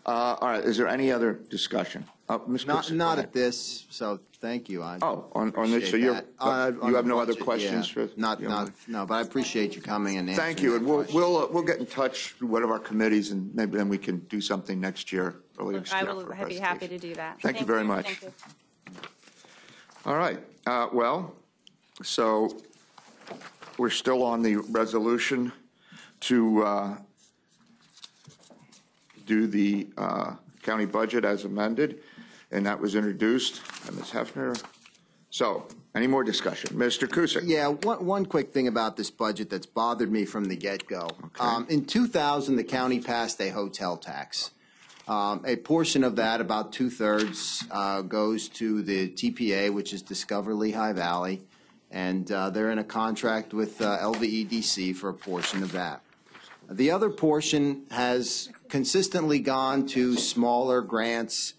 All right, is there any other discussion? Ms. Cookson, Not go at ahead. this, so thank you. On this, so appreciate you that. On have the no other budget, questions yeah. for? No, but I appreciate you coming and answering. Thank you, that and question. we'll get in touch with one of our committees, and maybe then we can do something next year, early next I year will for a be happy presentation. to do that. Thank you very much. Thank you. All right, well, so we're still on the resolution to do the county budget as amended, and that was introduced by Ms. Hefner. So, any more discussion? Mr. Cusick? Yeah, one quick thing about this budget that's bothered me from the get-go. In 2000, the county passed a hotel tax. A portion of that, about 2/3, goes to the TPA, which is Discover Lehigh Valley, and they're in a contract with LVEDC for a portion of that. The other portion has consistently gone to smaller grants,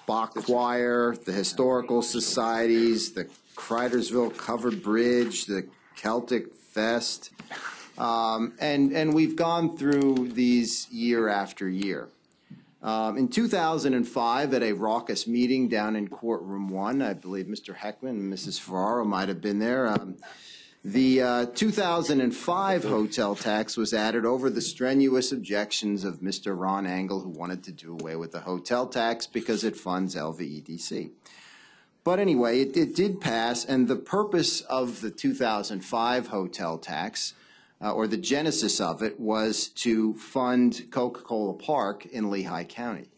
Bach Choir, the Historical Societies, the Cridersville Covered Bridge, the Celtic Fest, and we've gone through these year after year. In 2005, at a raucous meeting down in Courtroom 1, I believe Mr. Heckman and Mrs. Ferraro might have been there, the 2005 hotel tax was added over the strenuous objections of Mr. Ron Engel, who wanted to do away with the hotel tax because it funds LVEDC. But anyway, it did pass, and the purpose of the 2005 hotel tax, or the genesis of it, was to fund Coca-Cola Park in Lehigh County.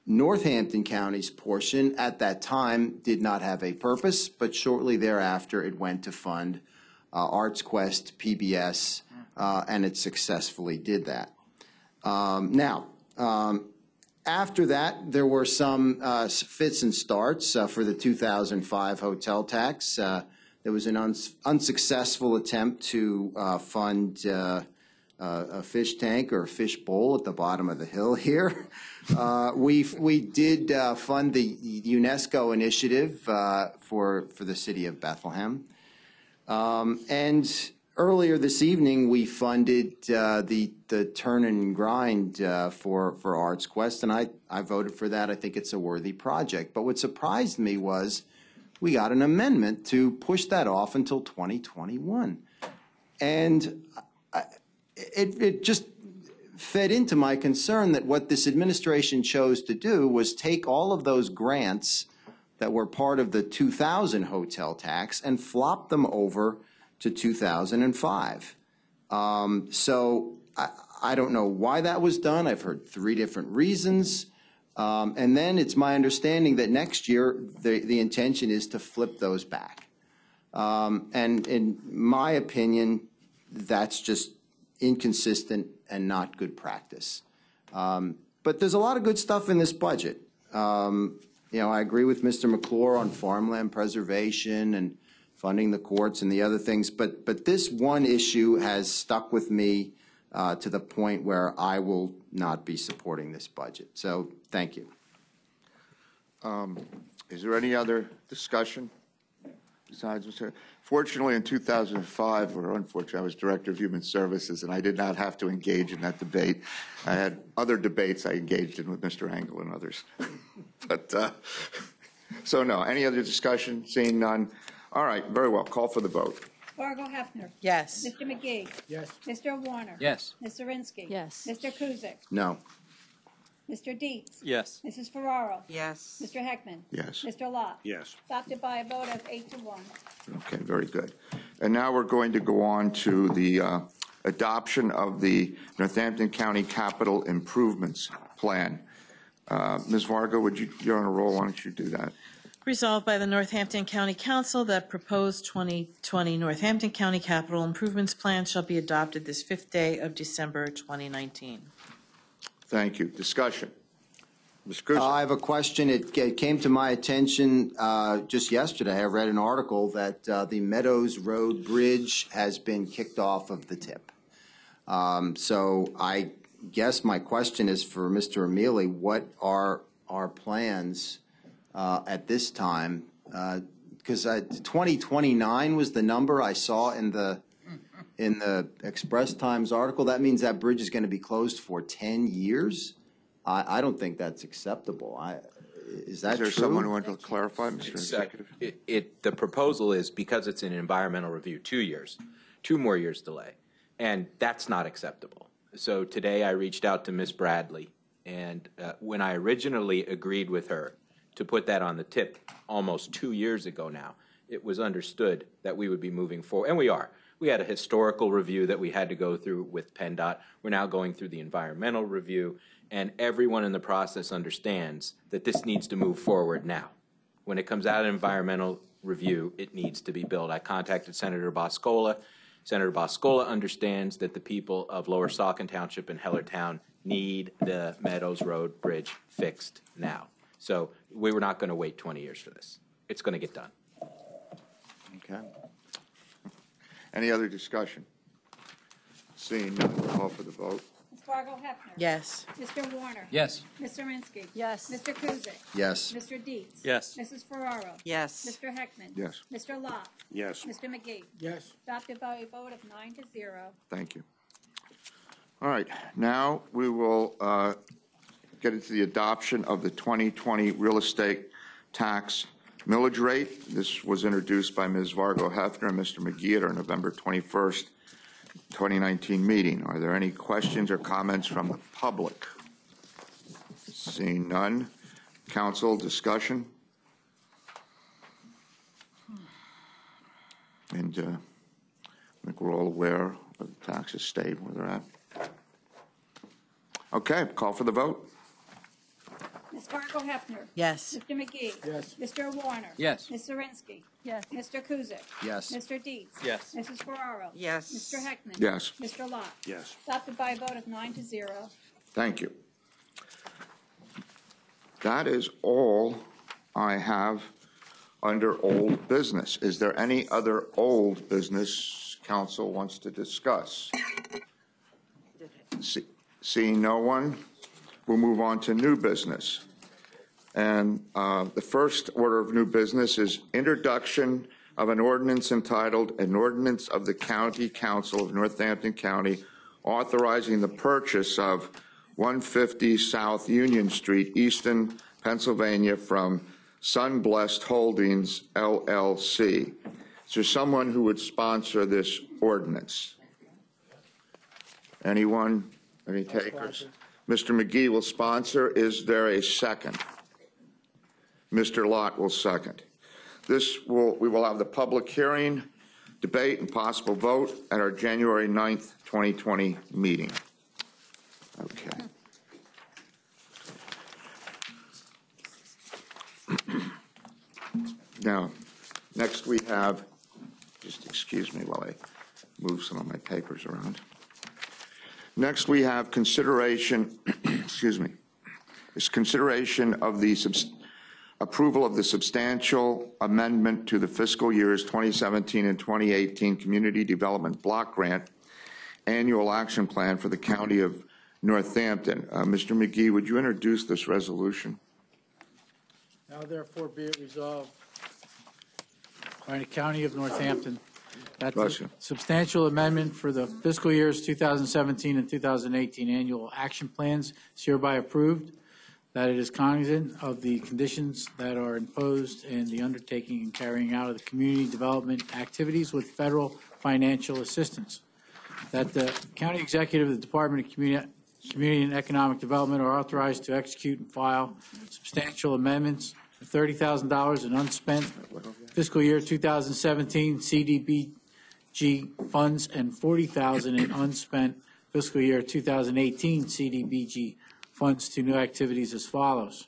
Northampton County's portion at that time did not have a purpose, but shortly thereafter it went to fund Arts Quest, PBS, and it successfully did that. After that, there were some fits and starts for the 2005 hotel tax. There was an unsuccessful attempt to fund a fish tank or a fish bowl at the bottom of the hill here. We did fund the UNESCO initiative for the city of Bethlehem. And earlier this evening, we funded the Turn and Grind for Arts Quest, and I voted for that. I think it's a worthy project. But what surprised me was we got an amendment to push that off until 2021. And it just fed into my concern that what this administration chose to do was take all of those grants that were part of the 2000 hotel tax and flop them over to 2005. So I don't know why that was done. I've heard 3 different reasons. And then it's my understanding that next year the intention is to flip those back. And in my opinion, that's just inconsistent and not good practice. But there's a lot of good stuff in this budget. I agree with Mr. McClure on farmland preservation and funding the courts and the other things, but this one issue has stuck with me to the point where I will not be supporting this budget. So thank you. Is there any other discussion besides Mr. Fortunately, in 2005, or unfortunately, I was Director of Human Services, and I did not have to engage in that debate. I had other debates I engaged in with Mr. Engel and others. So no, any other discussion? Seeing none. All right, very well. Call for the vote. Fargo Hefner. Yes. Mr. McGee. Yes. Mr. Warner. Yes. Ms. Zirinsky. Yes. Mr. Kuzic. No. Mr. Dietz. Yes. Mrs. Ferraro. Yes. Mr. Heckman. Yes. Mr. Lot. Yes. Adopted by a vote of 8-1. Okay, very good. And now we're going to go on to the adoption of the Northampton County Capital Improvements Plan. Ms. Vargo, you're on a roll, why don't you do that? Resolved by the Northampton County Council that proposed 2020 Northampton County Capital Improvements Plan shall be adopted this 5th day of December 2019. Thank you. Discussion. Mr. Kuzic. I have a question. It came to my attention just yesterday. I read an article that the Meadows Road Bridge has been kicked off of the tip. So I guess my question is for Mr. Emili, what are our plans at this time? Because 2029 was the number I saw in the Express Times article. That means that bridge is going to be closed for 10 years. I don't think that's acceptable. Is that true? Is there someone who wants to clarify, Mr. Executive? The proposal is, because it's an environmental review, 2 years, 2 more years delay, and that's not acceptable. So today I reached out to Ms. Bradley, and when I originally agreed with her to put that on the tip almost 2 years ago now, it was understood that we would be moving forward, and we are. We had a historical review that we had to go through with PennDOT. We're now going through the environmental review, and everyone in the process understands that this needs to move forward now. When it comes out of environmental review, it needs to be built. I contacted Senator Boscola. Senator Boscola understands that the people of Lower Saucon Township and Hellertown need the Meadows Road Bridge fixed now. So we were not going to wait 20 years for this. It's going to get done. Okay. Any other discussion? Seeing none, we'll call for the vote. Ms. Fargo Hefner. Yes. Mr. Warner. Yes. Ms. Zirinsky. Yes. Mr. Kuzic. Yes. Mr. Dietz. Yes. Mrs. Ferraro. Yes. Mr. Heckman. Yes. Mr. Lot. Yes. Mr. McGee. Yes. Adopted by a vote of 9-0. Thank you. All right, now we will get into the adoption of the 2020 real estate tax millage rate. This was introduced by Ms. Vargo Hefner and Mr. McGee at our November 21st, 2019 meeting. Are there any questions or comments from the public? Seeing none. Council discussion? And I think we're all aware of the taxes stayed where they're at. Okay, call for the vote. Ms. Fargo Hefner. Yes. Mr. McGee. Yes. Mr. Warner. Yes. Ms. Zirinsky. Yes. Mr. Kuzic. Yes. Mr. Dietz. Yes. Mrs. Ferraro. Yes. Mr. Heckman. Yes. Mr. Lot. Yes. Adopted by a vote of 9-0. Thank you. That is all I have under old business. Is there any other old business council wants to discuss? Seeing no one, we'll move on to new business. And the first order of new business is introduction of an ordinance entitled An Ordinance of the County Council of Northampton County authorizing the purchase of 150 South Union Street, Easton, Pennsylvania from Sunblessed Holdings, LLC. Is there someone who would sponsor this ordinance? Anyone? Any takers? Mr. McGee will sponsor. Is there a second? Mr. Lott will second. We will have the public hearing, debate, and possible vote at our January 9th, 2020 meeting. Okay. Now, next we have, just excuse me while I move some of my papers around. Next we have consideration, excuse me, is consideration of the approval of the substantial amendment to the fiscal years 2017 and 2018 Community Development Block Grant Annual Action Plan for the County of Northampton. Mr. McGee, would you introduce this resolution? Now therefore be it resolved by the County of Northampton that the substantial amendment for the fiscal years 2017 and 2018 annual action plans is hereby approved. that it is cognizant of the conditions that are imposed in the undertaking and carrying out of the community development activities with federal financial assistance, that the county executive of the Department of Community and Economic Development are authorized to execute and file substantial amendments of $30,000 in unspent fiscal year 2017 CDBG funds and $40,000 in unspent fiscal year 2018 CDBG funds to new activities as follows.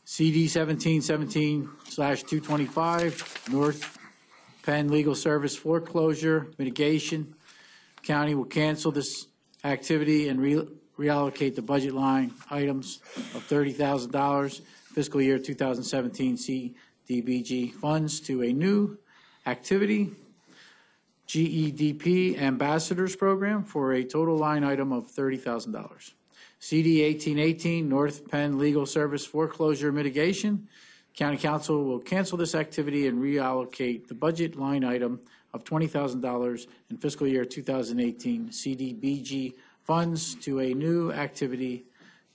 CD 1717/225, North Penn Legal Service foreclosure mitigation. County will cancel this activity and reallocate the budget line items of $30,000 fiscal year 2017 CDBG funds to a new activity, GEDP Ambassadors Program, for a total line item of $30,000. CD 1818, North Penn Legal Service foreclosure mitigation. County Council will cancel this activity and reallocate the budget line item of $20,000 in fiscal year 2018 CDBG funds to a new activity,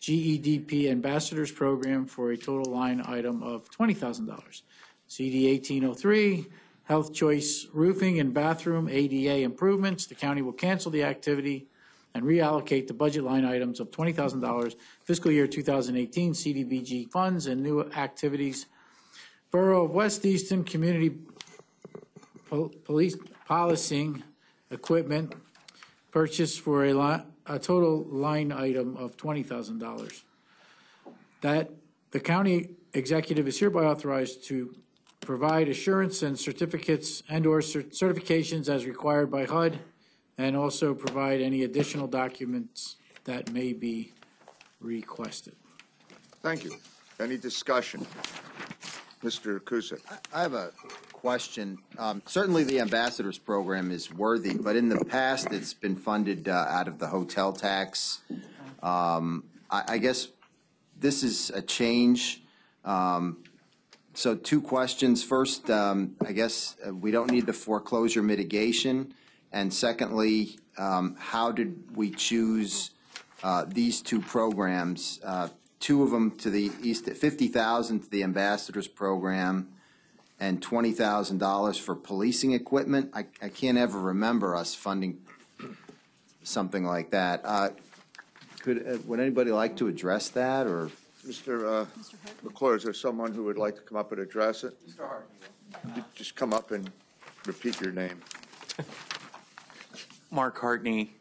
GEDP Ambassadors Program, for a total line item of $20,000. CD 1803, Health Choice Roofing and Bathroom ADA Improvements. The county will cancel the activity and reallocate the budget line items of $20,000 fiscal year 2018 CDBG funds and new activities. Borough of West Easton Community Police Policing Equipment purchase for a total line item of $20,000. That the county executive is hereby authorized to provide assurance and certificates and/or certifications as required by HUD, and also provide any additional documents that may be requested. Thank you. Any discussion? Mr. Cusick. I have a question. Certainly the Ambassadors Program is worthy, but in the past it's been funded out of the hotel tax. I guess this is a change. So two questions. First, I guess we don't need the foreclosure mitigation. And secondly, how did we choose these two programs? Two of them to the east, $50,000 to the Ambassadors Program and $20,000 for policing equipment. I can't ever remember us funding something like that. Would anybody like to address that, or? Mr. McClure, is there someone who would like to come up and address it? Mr. Hart. Just come up and repeat your name. Mark Hartney,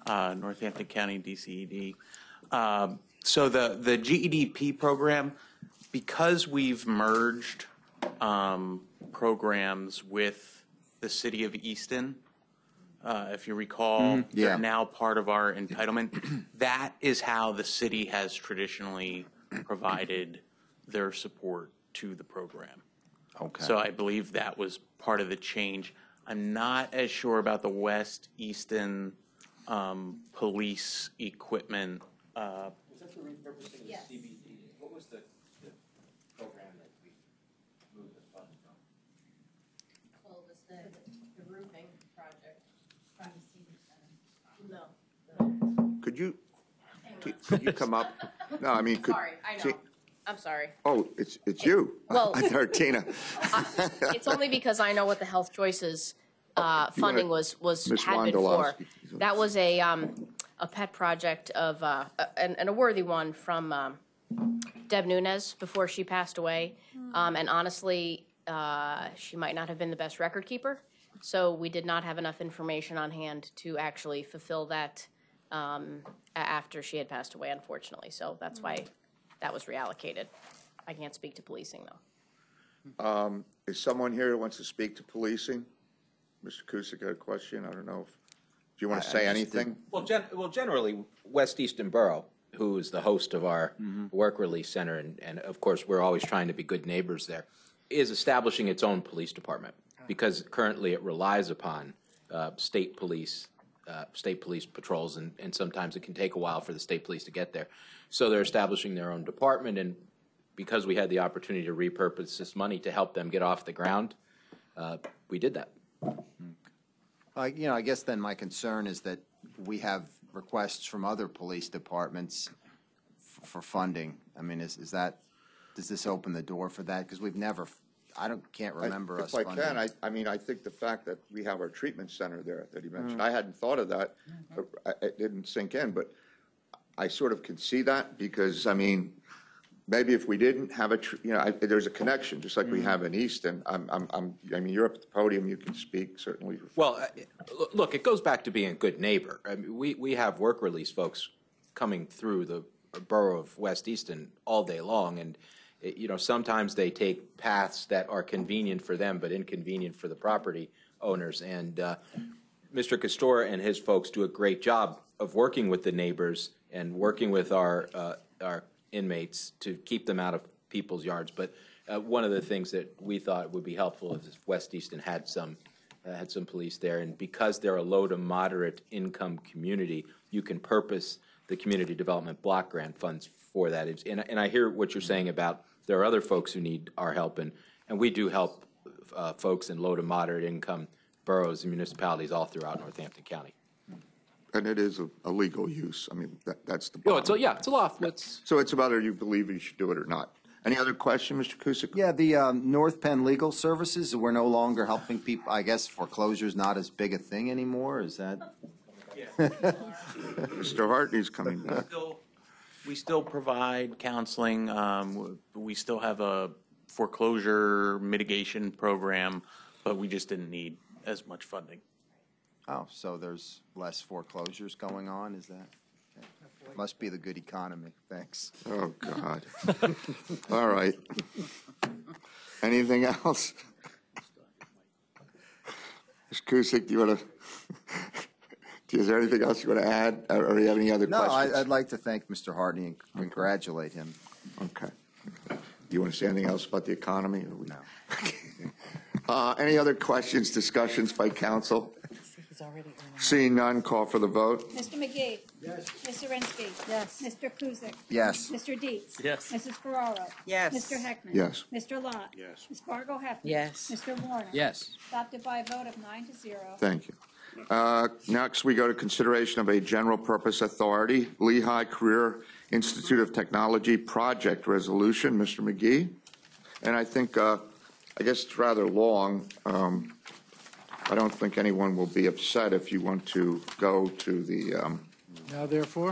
Northampton County DCED. So the GEDP program, because we've merged programs with the city of Easton, if you recall, they're now part of our entitlement. That is how the city has traditionally provided their support to the program. Okay. So I believe that was part of the change. I'm not as sure about the West Easton police equipment. Was that the repurposing of CBD? What was the program that we moved the funds from? Well, it was the roofing project from the senior center. No. Could you come up? No, I mean, Sorry, I know. I'm sorry. Oh, it's you. Well, I thought Tina. It's only because I know what the Health Choices funding was Ms. had been for. Wondolowski. That was a pet project of and a worthy one from Deb Nunez before she passed away. And honestly, she might not have been the best record keeper, so we did not have enough information on hand to actually fulfill that after she had passed away, unfortunately. So that's why that was reallocated. I can't speak to policing, though. Is someone here who wants to speak to policing? Mr. Cusick got a question. I don't know if you want to say anything. Well, generally, West Easton Borough, who is the host of our work release center, and of course we're always trying to be good neighbors there, is establishing its own police department, because currently it relies upon state police patrols, and sometimes it can take a while for the state police to get there. So they're establishing their own department, and because we had the opportunity to repurpose this money to help them get off the ground, we did that. I guess then my concern is that we have requests from other police departments for funding. I mean, is that, does this open the door for that? Because we've never, can't remember us funding. If I can, I mean, I think the fact that we have our treatment center there that he mentioned, I hadn't thought of that. It didn't sink in, but I sort of can see that because, I mean, maybe if we didn't have there's a connection, just like we have in Easton. I mean, you're up at the podium, you can speak, certainly. Well, look, it goes back to being a good neighbor. I mean, we have work release folks coming through the borough of West Easton all day long, and sometimes they take paths that are convenient for them but inconvenient for the property owners. And Mr. Castor and his folks do a great job of working with the neighbors and working with our inmates to keep them out of people's yards. But one of the things that we thought would be helpful is if West Easton had some police there, and because they're a low to moderate income community, you can purpose the community development block grant funds for that. And I hear what you're saying about there are other folks who need our help, and we do help folks in low to moderate income boroughs and municipalities all throughout Northampton County. And it is a legal use. I mean, that's the bottom. It's a law. So it's about whether you believe you should do it or not. Any other question, Mr. Cusick? Yeah, the North Penn Legal Services, we're no longer helping people. I guess foreclosure's not as big a thing anymore. Is that? Mr. Hartney's coming back. We still provide counseling. We still have a foreclosure mitigation program, but we just didn't need as much funding. Oh, so there's less foreclosures going on, is that? Okay. Must be the good economy. Thanks. Oh, God. All right. Anything else? Mr. Cusick, do you want to, is there anything else you want to add, or do you have any other questions? No, I'd like to thank Mr. Hartney and congratulate him. Okay. Do you want to say anything else about the economy? Or No. Any other questions, discussions by council? Seeing none, call for the vote. Mr. McGee. Yes. Ms. Zirinsky. Yes. Mr. Kuzic. Yes. Mr. Dietz. Yes. Mrs. Ferraro. Yes. Mr. Heckman. Yes. Mr. Lott. Yes. Ms. Fargo Hefner. Yes. Mr. Warner. Yes. Adopted by a vote of 9-0. Thank you. Next, we go to consideration of a general purpose authority, Lehigh Career Institute of Technology project resolution. Mr. McGee. And I think, I guess it's rather long. I don't think anyone will be upset if you want to go to the. Now therefore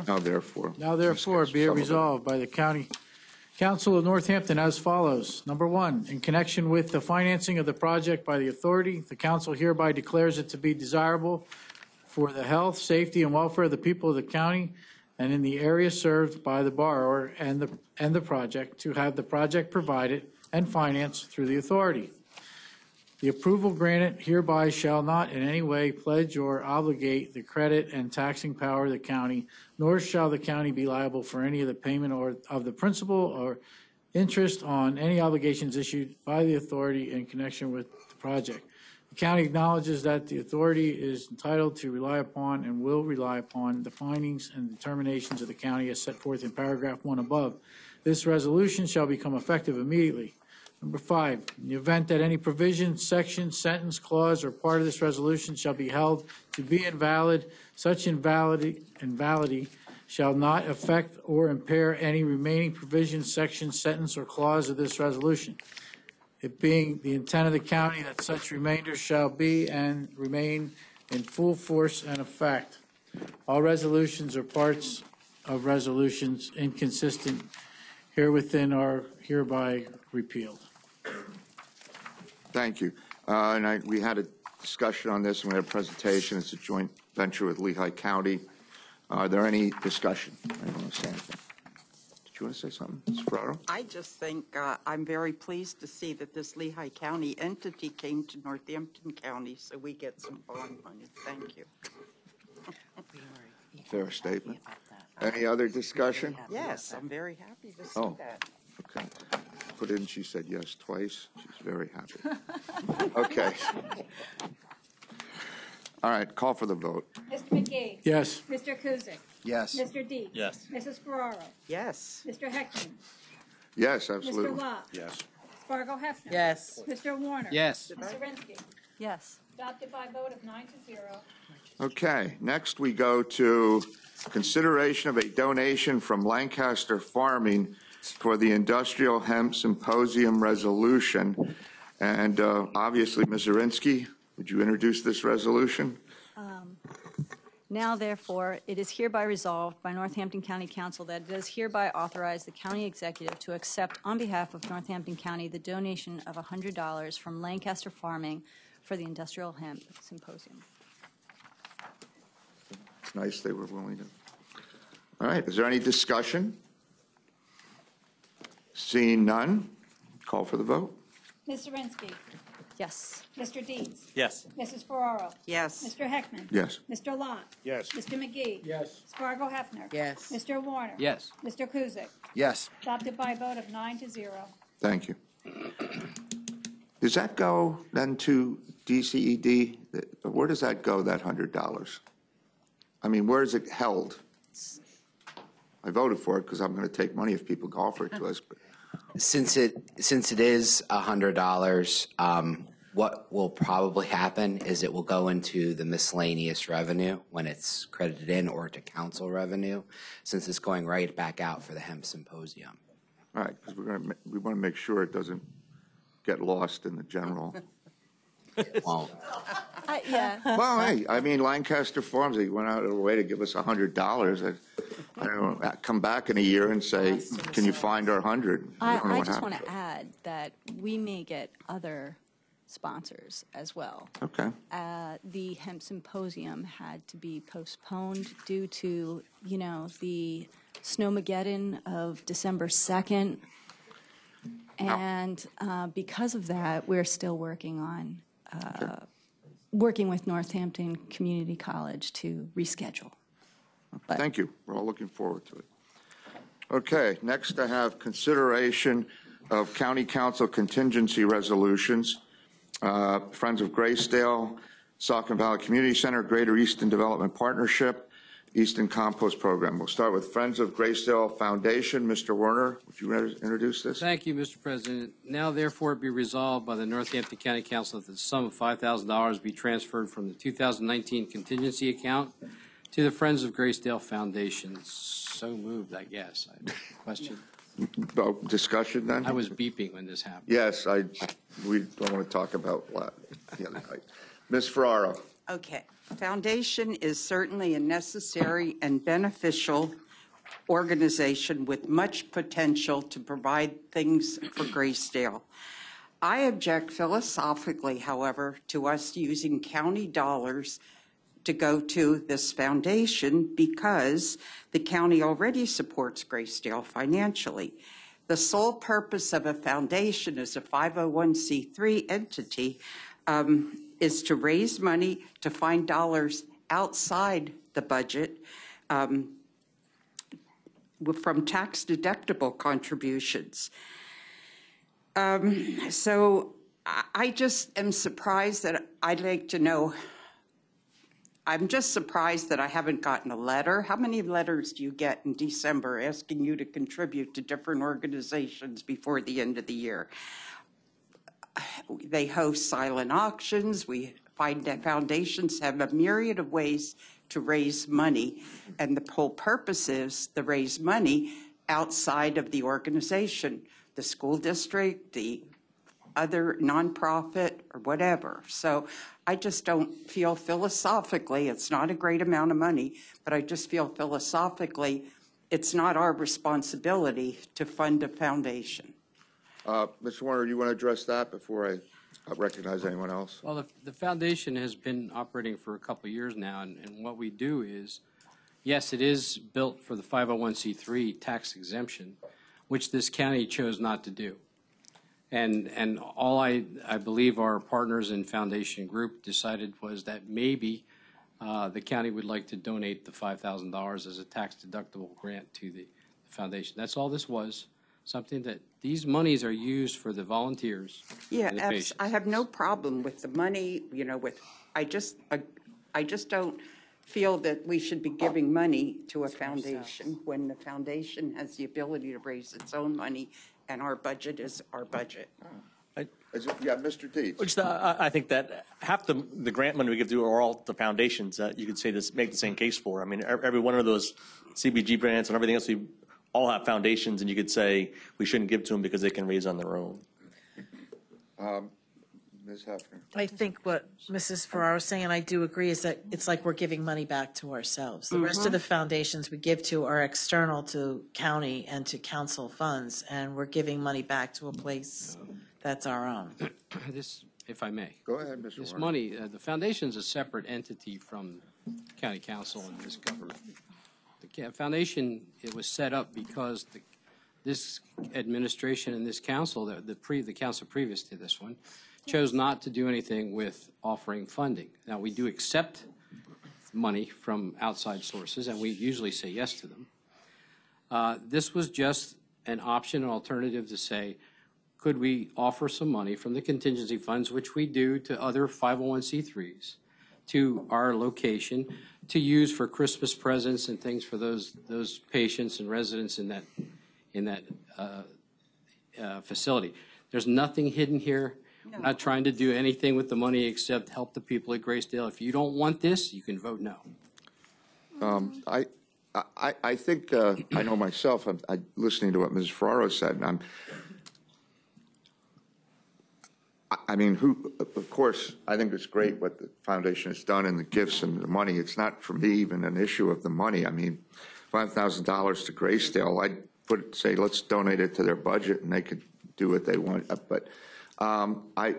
be it resolved by the County Council of Northampton as follows. Number one, in connection with the financing of the project by the authority, the council hereby declares it to be desirable for the health, safety, and welfare of the people of the county and in the area served by the borrower and the project to have the project provided and financed through the authority. The approval granted hereby shall not in any way pledge or obligate the credit and taxing power of the county, nor shall the county be liable for any of the payment or of the principal or interest on any obligations issued by the authority in connection with the project. The county acknowledges that the authority is entitled to rely upon and will rely upon the findings and determinations of the county as set forth in paragraph 1 above. This resolution shall become effective immediately. Number 5, in the event that any provision, section, sentence, clause, or part of this resolution shall be held to be invalid, such invalidity shall not affect or impair any remaining provision, section, sentence, or clause of this resolution. It being the intent of the county that such remainder shall be and remain in full force and effect. All resolutions or parts of resolutions inconsistent herewithin are hereby repealed. Thank you. We had a discussion on this, and we had a presentation. It's a joint venture with Lehigh County. Are there any discussion? I don't want to say anything. Did you want to say something, Ms. Ferraro? I just think I'm very pleased to see that this Lehigh County entity came to Northampton County, so we get some bond money. Thank you. Fair statement. Any other discussion? Yes, I'm very happy to see that. Okay. Put in, she said yes twice. She's very happy. Okay. All right, call for the vote. Mr. McGee. Yes. Mr. Kuzic. Yes. Mr. Dietz. Yes. Mrs. Ferraro. Yes. Mr. Heckman. Yes, absolutely. Mr. Lott. Yes. Fargo Hefner. Yes. Mr. Warner. Yes. Ms. Zirinsky. Yes. Adopted by a vote of 9-0. Okay, next we go to consideration of a donation from Lancaster Farming for the Industrial Hemp Symposium resolution. And obviously, Ms. Zirinsky, would you introduce this resolution? Now, therefore, it is hereby resolved by Northampton County Council that it does hereby authorize the county executive to accept on behalf of Northampton County the donation of $100 from Lancaster Farming for the Industrial Hemp Symposium. It's nice they were willing to. All right, is there any discussion? Seeing none, call for the vote. Ms. Zirinsky. Yes. Mr. Dietz. Yes. Mrs. Ferraro. Yes. Mr. Heckman. Yes. Mr. Lott. Yes. Mr. McGee. Yes. Spargo Hefner. Yes. Mr. Warner. Yes. Mr. Kuzic. Yes. Adopted by a vote of 9-0. Thank you. Does that go then to DCED? Where does that go, that $100? I mean, where is it held? I voted for it because I'm going to take money if people offer it to us. But Since it is $100, what will probably happen is it will go into the miscellaneous revenue when it's credited in, or to council revenue, since it's going right back out for the hemp symposium. all right, because we want to make sure it doesn't get lost in the general. Won't. Yeah. Well, hey, I mean, Lancaster Farms, they went out of their way to give us $100. I don't know, come back in a year and say, can you find our 100? I just want to add that we may get other sponsors as well. Okay. The hemp symposium had to be postponed due to, the snowmageddon of December 2nd. And because of that, we're still working on, working with Northampton Community College to reschedule. But Thank you. We're all looking forward to it. Okay, next I have consideration of county council contingency resolutions. Friends of Graysdale, Saucon Valley Community Center, Greater Easton Development Partnership, Easton Compost Program. We'll start with Friends of Graysdale Foundation. Mr. Werner, would you introduce this? Thank you, Mr. President. Now therefore it be resolved by the Northampton County Council that the sum of $5,000 be transferred from the 2019 contingency account to the Friends of Graysdale Foundation. So moved, I guess. Question? Discussion then? I was beeping when this happened. Yes, we don't want to talk about the other night. Ms. Ferraro. Okay. Foundation is certainly a necessary and beneficial organization with much potential to provide things for Graysdale. I object philosophically, however, to us using county dollars to go to this foundation because the county already supports Graysdale financially. The sole purpose of a foundation as a 501c3 entity is to raise money to find dollars outside the budget from tax-deductible contributions. So I just am surprised that I'd like to know. I'm just surprised that I haven't gotten a letter. How many letters do you get in December asking you to contribute to different organizations before the end of the year? They host silent auctions. We find that foundations have a myriad of ways to raise money, and the whole purpose is to raise money outside of the organization, the school district, the other nonprofit, or whatever. So I just don't feel philosophically, it's not a great amount of money, but I just feel philosophically it's not our responsibility to fund a foundation. Mr. Warner, do you want to address that before I recognize anyone else? Well, the foundation has been operating for a couple of years now, and what we do is, yes, it is built for the 501c3 tax exemption, which this county chose not to do. And all I believe our partners in Foundation Group decided was that maybe the county would like to donate the $5,000 as a tax-deductible grant to the foundation. That's all this was. Something that these monies are used for the volunteers. Yeah, and the patients. I have no problem with the money, I just don't feel that we should be giving money to a foundation when the foundation has the ability to raise its own money and our budget is our budget. Yeah, Mr. Dietz. Which I think that half the grant money we give to are all the foundations that you could say this, make the same case for. I mean, every one of those CBG grants and everything else, we all have foundations, and you could say we shouldn't give to them because they can raise on their own. Ms. Hefner. I think what Mrs. Ferraro is saying, and I do agree, is that it's like we're giving money back to ourselves. The rest of the foundations we give to are external to county and to council funds, and we're giving money back to a place that's our own. This, if I may. Go ahead, Mr. This Warner. money, the foundation's a separate entity from county council and this government. The foundation, it was set up because this administration and this council, the council previous to this one, chose not to do anything with offering funding. Now, we do accept money from outside sources, and we usually say yes to them. This was just an option, an alternative to say, could we offer some money from the contingency funds, which we do to other 501c3s, to our location to use for Christmas presents and things for those patients and residents in that facility. There's nothing hidden here. We're not trying to do anything with the money except help the people at Graysdale. If you don't want this, you can vote no. I think, I know myself, I'm listening to what Ms. Ferraro said, and of course, I think it's great what the foundation has done and the gifts and the money. It's not, for me, even an issue of the money. I mean, $5,000 to Graysdale, I'd say, let's donate it to their budget and they could do what they want. But I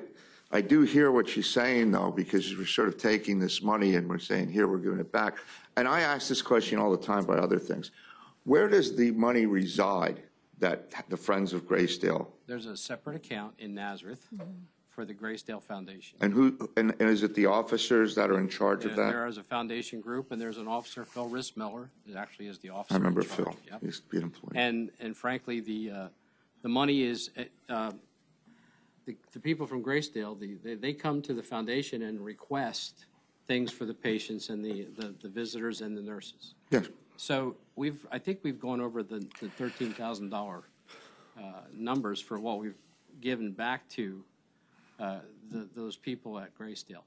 do hear what she's saying, though, because we're sort of taking this money and we're saying, here, we're giving it back. And I ask this question all the time about other things. Where does the money reside that the Friends of Graysdale? There's a separate account in Nazareth for the Graysdale Foundation. And is it the officers that are in charge of that? There is a foundation group, and there's an officer, Phil Rissmiller, that actually is the officer. I remember in charge. Phil. Yep. He used to be an employee. And frankly, the money is, the people from Graysdale, they come to the foundation and request things for the patients and the visitors and the nurses. Yes. So I think we've gone over the $13,000 numbers for what we've given back to those people at Graysdale.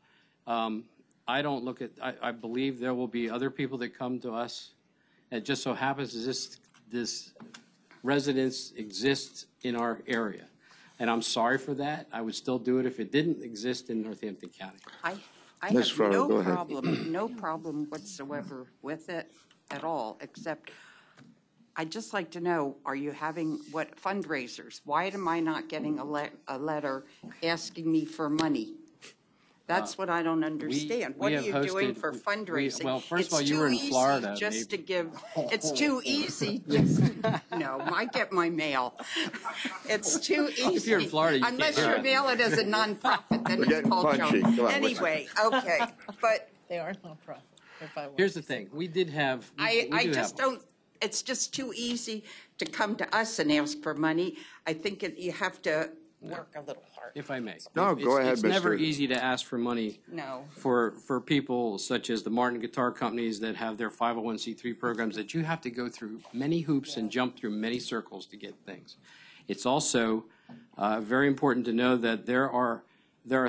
I don't look at, I believe there will be other people that come to us. It just so happens this residence exists in our area. And I'm sorry for that. I would still do it if it didn't exist in Northampton County. I have no problem whatsoever with it at all, except I'd just like to know, are you having what fundraisers? Why am I not getting a letter asking me for money? That's what I don't understand. What are you doing for fundraising? Well, first of all, you were in Florida. Just to give, it's too easy. Just no, I get my mail. It's too easy. If you're in Florida, you unless can't you mail it as a nonprofit, then it's called junk. Anyway, okay, but they are nonprofit. Here's the thing: we did have. I just don't. It's just too easy to come to us and ask for money. I think you have to work a little hard. If I may. No, go ahead, It's never easy to ask for money. No. For people such as the Martin Guitar Companies that have their 501c3 programs that you have to go through many hoops and jump through many circles to get things. It's also very important to know that there are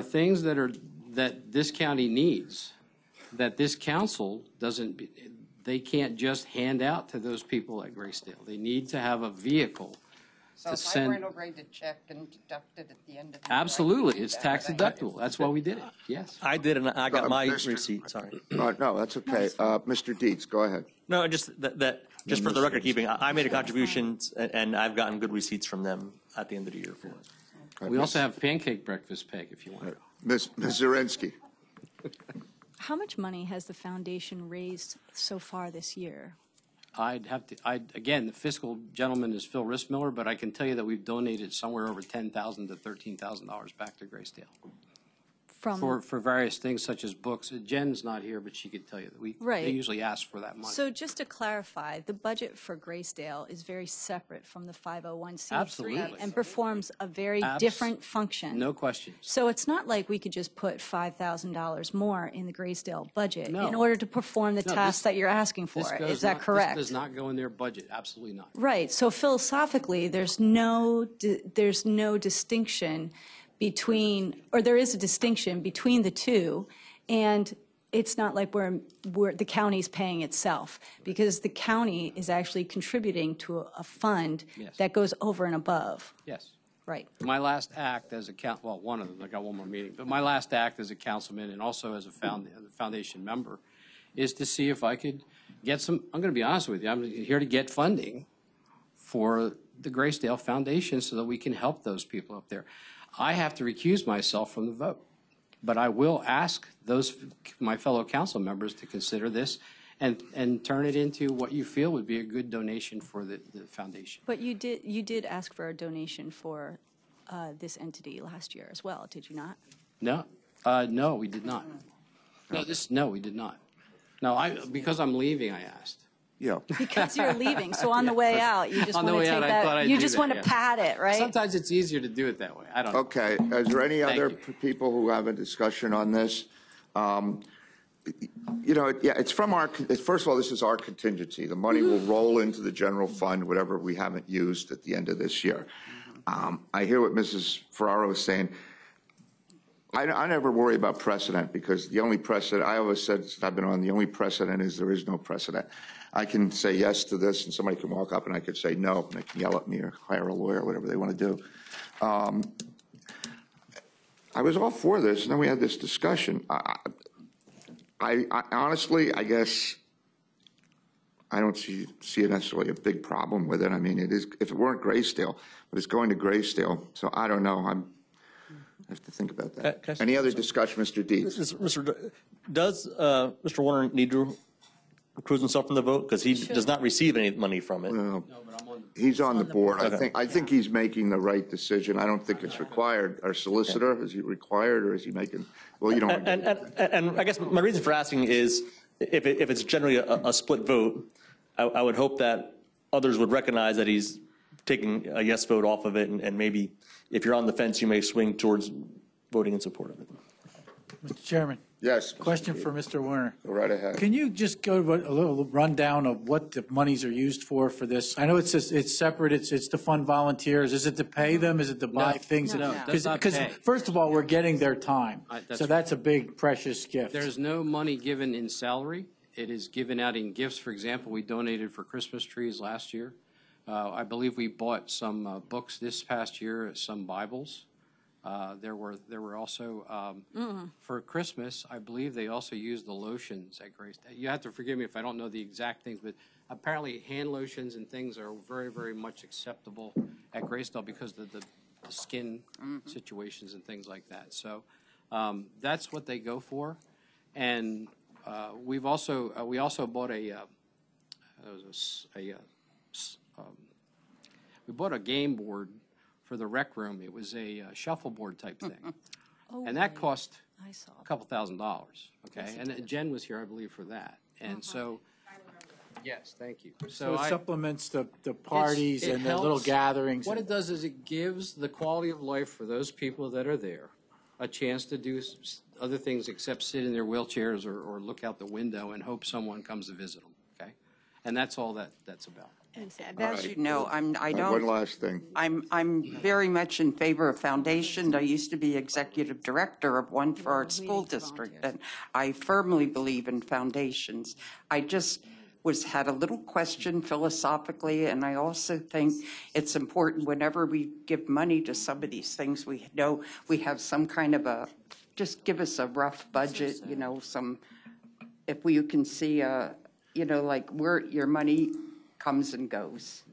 things that this county needs that this council doesn't. They can't just hand out to those people at Graysdale. They need to have a vehicle. So if I went over to check and deduct it at the end of the year, Absolutely, it's tax deductible. That's why we did it. Yes, I did, and I got my receipt. Sorry. No, that's okay. Mr. Dietz, go ahead. No, just just for the record keeping, I made a contribution, and I've gotten good receipts from them at the end of the year for it. We also have pancake breakfast peg if you want to. Ms. Zirinsky. How much money has the foundation raised so far this year? Again, the fiscal gentleman is Phil Rissmiller, but I can tell you that we've donated somewhere over $10,000 to $13,000 back to Graysdale. For various things such as books. Jen's not here, but she could tell you that they usually ask for that money. So just to clarify, the budget for Graysdale is very separate from the 501c3 Absolutely. and performs a very different function. No question. So it's not like we could just put $5,000 more in the Graysdale budget in order to perform the tasks that you're asking for. Is that correct? This does not go in their budget. Absolutely not. Right. So philosophically, there's no distinction there is a distinction between the two, and it's not like the county's paying itself, because the county is actually contributing to a fund Yes. that goes over and above. Yes. Right. My last act as one of them, I got one more meeting, but my last act as a councilman and also as a foundation member is to see if I could get some, I'm going to be honest with you, I'm here to get funding for the Graysdale Foundation so that we can help those people up there. I have to recuse myself from the vote, but I will ask my fellow council members to consider this and turn it into what you feel would be a good donation for the foundation. But you did ask for a donation for this entity last year as well, did you not? No, no, we did not. No, we did not. No, because I'm leaving, I asked. Yeah. Because you're leaving, so on the way out, you just On the want to way take out, I thought that, I'd you do just that, want to yeah. pat it, right? Sometimes it's easier to do it that way. I don't know. Okay, is there any Thank other you. people who have a discussion on this? You know, yeah, it's first of all, this is our contingency. The money will roll into the general fund, whatever we haven't used at the end of this year. I hear what Mrs. Ferraro is saying. I never worry about precedent, because the only precedent, I always said since I've been on, the only precedent is there is no precedent. I can say yes to this, and somebody can walk up and I could say no, and they can yell at me or hire a lawyer, whatever they want to do. I was all for this, and then we had this discussion. I honestly, I guess, I don't see necessarily a big problem with it. I mean, it is, if it weren't Graysdale, but it's going to Graysdale, so I don't know. I have to think about that. Any other discussion, Mr. Deeds? Does Mr. Warner need to recuse himself from the vote? Because he does not receive any money from it. No, he's on the board. I think he's making the right decision. I don't think it's required. Our solicitor, is he required, or is he making, well, you don't. And I guess my reason for asking is, if it's generally a split vote, I would hope that others would recognize that he's taking a yes vote off of it, and maybe if you're on the fence, you may swing towards voting in support of it. Mr. Chairman. Yes. Question for Mr. Warner. Go right ahead. Can you just go to a little rundown of what the monies are used for this? I know it's separate. It's to fund volunteers. Is it to pay them? Is it to buy things? No, does not Because pay. first of all, we're getting their time. That's So that's a big, precious gift. There's no money given in salary. It is given out in gifts. For example, we donated for Christmas trees last year. I believe we bought some books this past year, some Bibles. There were also, for Christmas, I believe they also used the lotions at Grace. You have to forgive me if I don't know the exact things, but apparently hand lotions and things are very, very much acceptable at Graysdale because of the skin situations and things like that. So that's what they go for. And we also bought we bought a game board for the rec room. It was a shuffleboard type thing. And that cost a couple $1,000s, okay? And Jen was here, I believe, for that. And so, yes, thank you. So it supplements the parties and the little gatherings. What it does is it gives the quality of life for those people that are there a chance to do other things except sit in their wheelchairs or look out the window and hope someone comes to visit them, okay? And that's all that's about. As you know, One last thing. I'm very much in favor of foundations. I used to be executive director of one for our school district, and I firmly believe in foundations. I just had a little question philosophically, and I also think it's important whenever we give money to some of these things, we know we have some kind of just give us a rough budget, if you can see like where your money comes and goes.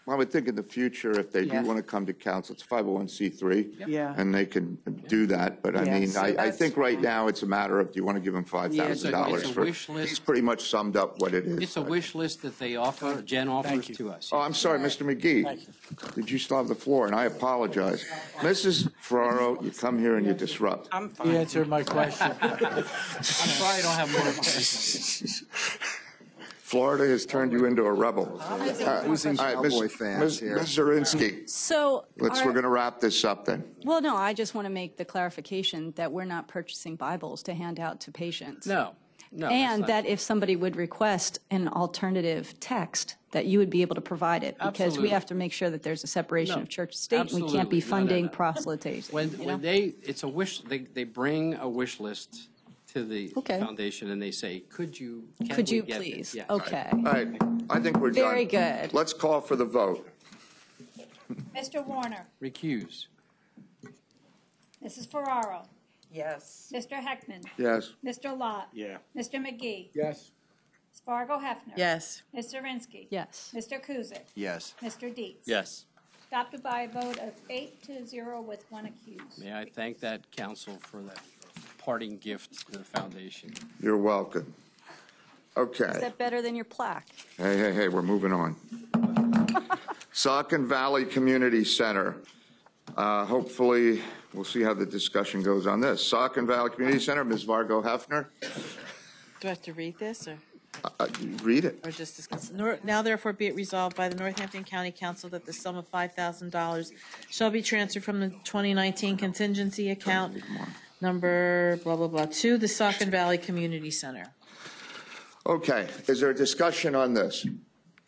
Well, I would think in the future, if they do want to come to council, it's 501c3. Yeah. And they can do that. But I mean, so I that's think right now it's a matter of, do you want to give them $5,000? It's a wish list. He's pretty much summed up what it is. It's a wish list that they offer, Jen offers to us. Oh, I'm sorry, Mr. McGee. Did you still have the floor? And I apologize. Mrs. Ferraro, you come here and you disrupt. I'm fine. You answered my question. I'm sorry I don't have more questions. Florida has turned you into a rebel. Losing Cowboy fans here. Ms. Zirinsky, So, we're going to wrap this up then. well, no, I just want to make the clarification that we're not purchasing Bibles to hand out to patients. No. No, that's And not that if somebody would request an alternative text, that you would be able to provide it. Because we Absolutely. have to make sure that there's a separation No, of church and state. and We can't absolutely. be No, no, funding no. proselytization. When, you know? when they, it's a wish, they bring a wish list to the Okay. foundation and they say, can Could we you get please? this? Yes. Okay. All right, I think we're done. Very good. Let's call for the vote. Mr. Warner, Recuse. Mrs. Ferraro, Yes. Mr. Heckman, Yes. Mr. Lot, Yeah. Mr. McGee, Yes. Ms. Fargo Hefner. Yes. Ms. Zirinsky. Yes. Mr. Kuzic. Yes. Mr. Dietz. Yes. Adopted by a vote of 8-0 with one accused. May I thank that council for that parting gift to the foundation. You're welcome. Is Okay. that better than your plaque? Hey, we're moving on. Saucon Valley Community Center. Hopefully, we'll see how the discussion goes on this. Saucon Valley Community Center, Ms. Vargo Hefner, Do I have to read this or? read it. Or just discuss? Now therefore be it resolved by the Northampton County Council that the sum of $5,000 shall be transferred from the 2019 contingency account number blah, blah, blah, to the Saucon Valley Community Center. Okay, is there a discussion on this?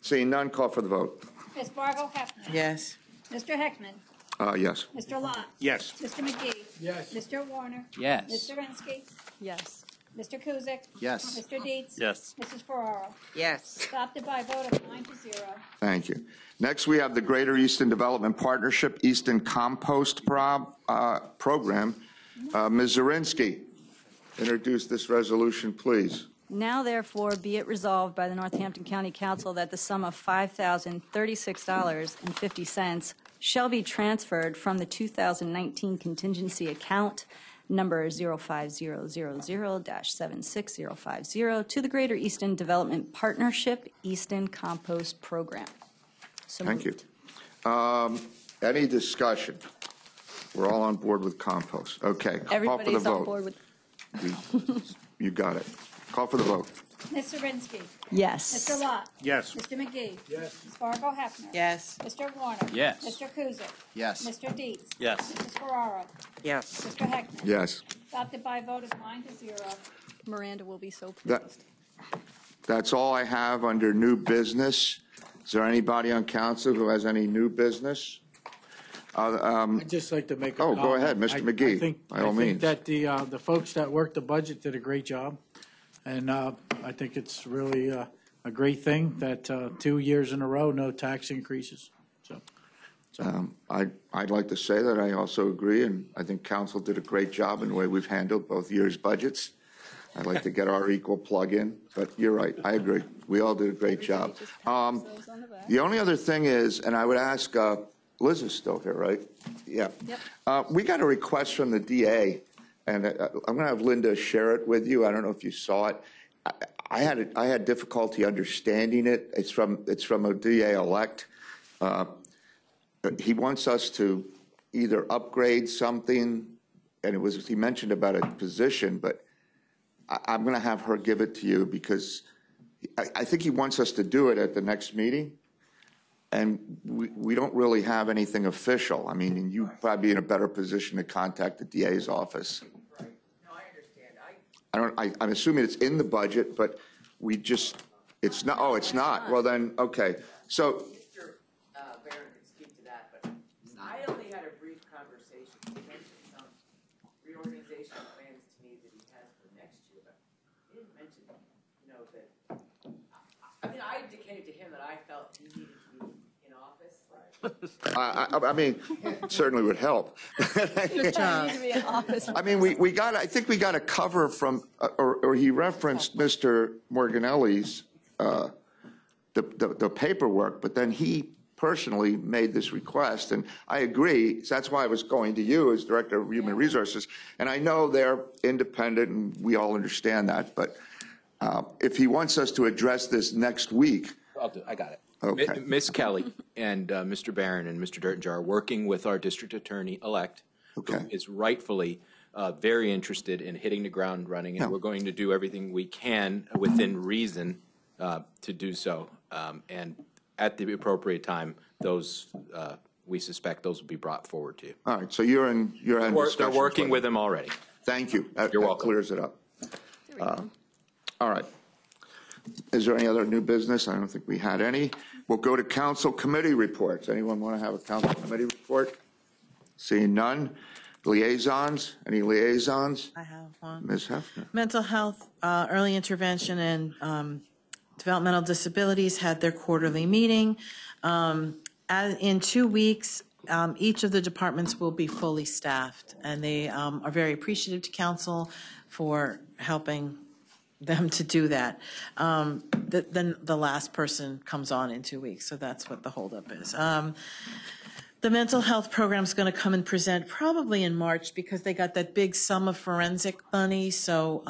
Seeing none, call for the vote. Ms. Fargo Hefner. Yes. Mr. Heckman. Yes. Mr. Lot. Yes. Mr. McGee. Yes. Mr. Warner. Yes. Ms. Zirinsky. Yes. Mr. Kuzic. Yes. Mr. Dietz. Yes. Mrs. Ferraro. Yes. Adopted by a vote of 9-0. Thank you. Next, we have the Greater Easton Development Partnership Easton Compost Program. Ms. Zirinsky, introduce this resolution, please. Now therefore be it resolved by the Northampton County Council that the sum of $5,036.50 shall be transferred from the 2019 contingency account number 05000-76050 to the Greater Easton Development Partnership Easton Compost Program. So Thank moved. you. Any discussion? We're all on board with compost. Okay, call for the Everybody's on vote. board with, You got it. Call for the vote. Ms. Zirinsky. yes. Mr. Lot. Yes. Mr. McGee. Yes. Ms. Fargo Hefner. Yes. Mr. Warner. Yes. Mr. Kuzic. Yes. Mr. Dietz. Yes. Mrs. Ferraro. Yes. Mr. Heckman. Yes. Adopted by a vote of 9-0. Miranda will be so That- pleased. That's all I have under new business. Is there anybody on council who has any new business? I'd just like to make a Oh, comment. go ahead, Mr. McGee, by all I means. think that the folks that worked the budget did a great job. And I think it's really a great thing that 2 years in a row, no tax increases. I'd like to say that I also agree, and I think council did a great job in the way we've handled both years' budgets. I'd like to get our equal plug in, but you're right, I agree. We all did a great job. The only other thing is, and I would ask, Liz is still here, right? Yeah. We got a request from the DA, and I'm going to have Linda share it with you. I don't know if you saw it. I had difficulty understanding it. It's from a DA-elect. He wants us to either upgrade something, and he mentioned about a position, but I'm going to have her give it to you because I think he wants us to do it at the next meeting. And we don't really have anything official. I mean, and you'd probably be in a better position to contact the DA's office. Right. No, I understand. I'm assuming it's in the budget, but it's not, oh, it's not. Well then, okay. So, Mr. Barron can speak to that, but I only had a brief conversation. He mentioned some reorganization plans to me that he has for next year, but he didn't mention, that, I mean, I indicated to him that I felt he needed to be in office. I mean, it certainly would help. I mean, I think we got a cover from, or he referenced Mr. Morganelli's, the paperwork, but then he personally made this request, and I agree. That's why I was going to you as Director of Human Resources, and I know they're independent, and we all understand that, but if he wants us to address this next week. I got it. Okay. Ms. Kelly and Mr. Barron and Mr. Dertinger are working with our district attorney-elect, who is rightfully very interested in hitting the ground running, and we're going to do everything we can within reason to do so. And at the appropriate time, those we suspect those will be brought forward to you. All right, so you're in discussions. They're working with him already. Thank you. You're welcome. That clears it up. All right. Is there any other new business? I don't think we had any. We'll go to council committee reports. Anyone want to have a council committee report? Seeing none. Liaisons? Any liaisons? I have one. Ms. Hefner. Mental health, early intervention, and developmental disabilities had their quarterly meeting. In 2 weeks, each of the departments will be fully staffed, and they are very appreciative to council for helping them to do that. Then the last person comes on in 2 weeks, so that's what the holdup is. The mental health program is going to come and present probably in March because they got that big sum of forensic money. So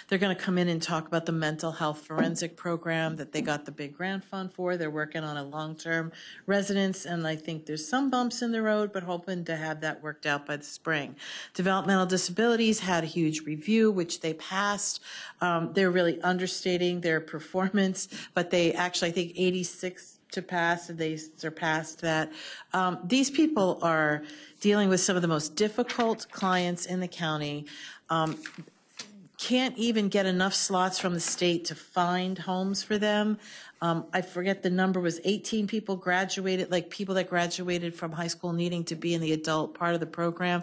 they're going to come in and talk about the mental health forensic program that they got the big grant fund for. They're working on a long-term residence, and I think there's some bumps in the road, but hoping to have that worked out by the spring. Developmental disabilities had a huge review, which they passed. They're really understating their performance, but they actually, I think, 86 to pass, and they surpassed that. These people are dealing with some of the most difficult clients in the county. Can't even get enough slots from the state to find homes for them. I forget the number was 18 people graduated, like people that graduated from high school needing to be in the adult part of the program.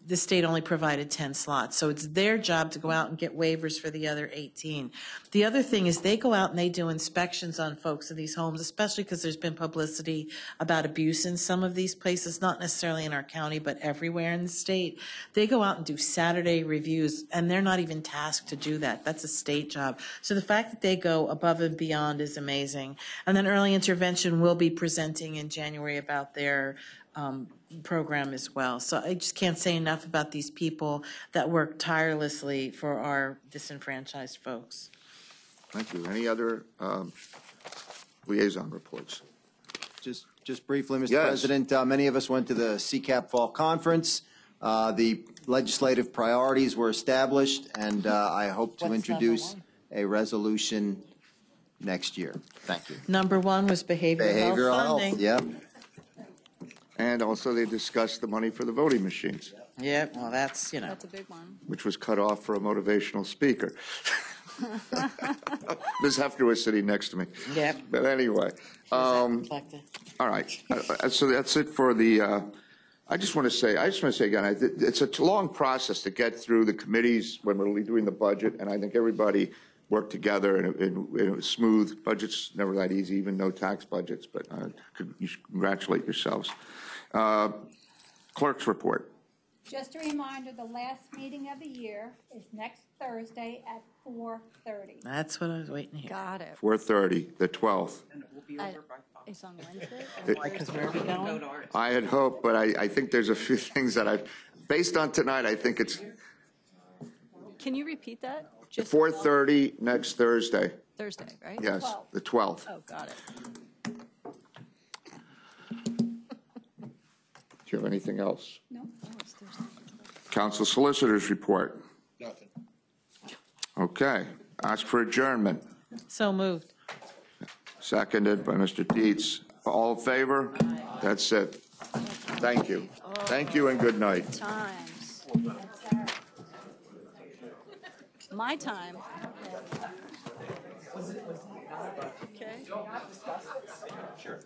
The state only provided 10 slots. So it's their job to go out and get waivers for the other 18. The other thing is they go out and they do inspections on folks in these homes, especially because there's been publicity about abuse in some of these places, not necessarily in our county, but everywhere in the state. They go out and do Saturday reviews, and they're not even tasked to do that. That's a state job. So the fact that they go above and beyond is amazing. And then early intervention will be presenting in January about their program as well. So I just can't say enough about these people that work tirelessly for our disenfranchised folks. Thank you. Any other liaison reports? Just briefly, Mr. Yes. President, many of us went to the CCAP Fall Conference. The legislative priorities were established, and I hope to introduce a resolution next year. Thank you. Number one was behavioral health funding. Yep. And also they discussed the money for the voting machines. Yeah, well, that's, That's a big one. Which was cut off for a motivational speaker. Ms. Hefner was sitting next to me. Yep. But anyway, all right. So that's it for the, I just want to say again, it's a long process to get through the committees when we're doing the budget, and I think everybody worked together, and it was smooth. Budget's never that easy, even no tax budgets, but you should congratulate yourselves. Clerk's report. Just a reminder, the last meeting of the year is next Thursday at 4:30. That's what I was waiting to hear. Got it. 4:30, the 12th. It's on Wednesday? Because where are we going? I had hoped, but I think there's a few things that based on tonight, I think it's Can you repeat that? 4:30 next Thursday. Thursday, right? Yes, the 12th. Oh, got it. Do you have anything else? No, it's Thursday. Council Solicitor's report. Nothing. Okay. Ask for adjournment. So moved. Seconded by Mr. Dietz. All in favor? That's it. Thank you. Thank you and good night. Times. My time. Okay. Sure.